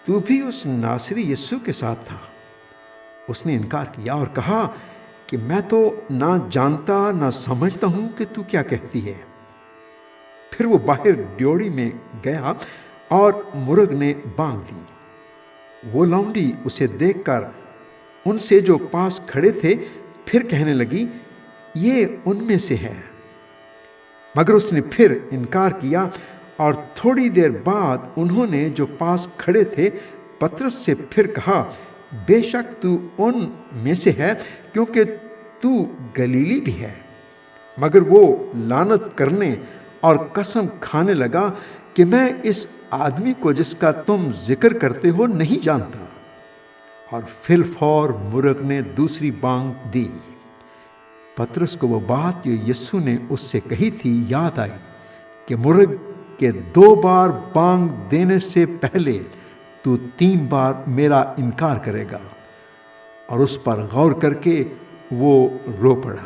تو بھی اس ناصری یسوع کے ساتھ تھا؟ اس نے انکار کیا اور کہا کہ میں تو نہ جانتا نہ سمجھتا ہوں کہ تو کیا کہتی ہے۔ پھر وہ باہر ڈیوڑی میں گیا اور مرغ نے بانگ دی۔ وہ لونڈی اسے دیکھ کر ان سے جو پاس کھڑے تھے پھر کہنے لگی، یہ ان میں سے ہے۔ مگر اس نے پھر انکار کیا، اور تھوڑی دیر بعد انہوں نے جو پاس کھڑے تھے پطرس سے پھر کہا، بے شک تو ان میں سے ہے، کیونکہ تو گلیلی بھی ہے؟ مگر وہ لعنت کرنے اور قسم کھانے لگا کہ میں اس آدمی کو جس کا تم ذکر کرتے ہو نہیں جانتا۔ اور فی الفور مرغ نے دوسری بانگ دی۔ پطرس کو وہ بات جو یسوع نے اس سے کہی تھی یاد آئی کہ مرغ کے 2 بار بانگ دینے سے پہلے تو 3 بار میرا انکار کرے گا، اور اس پر غور کر کے وہ رو پڑا۔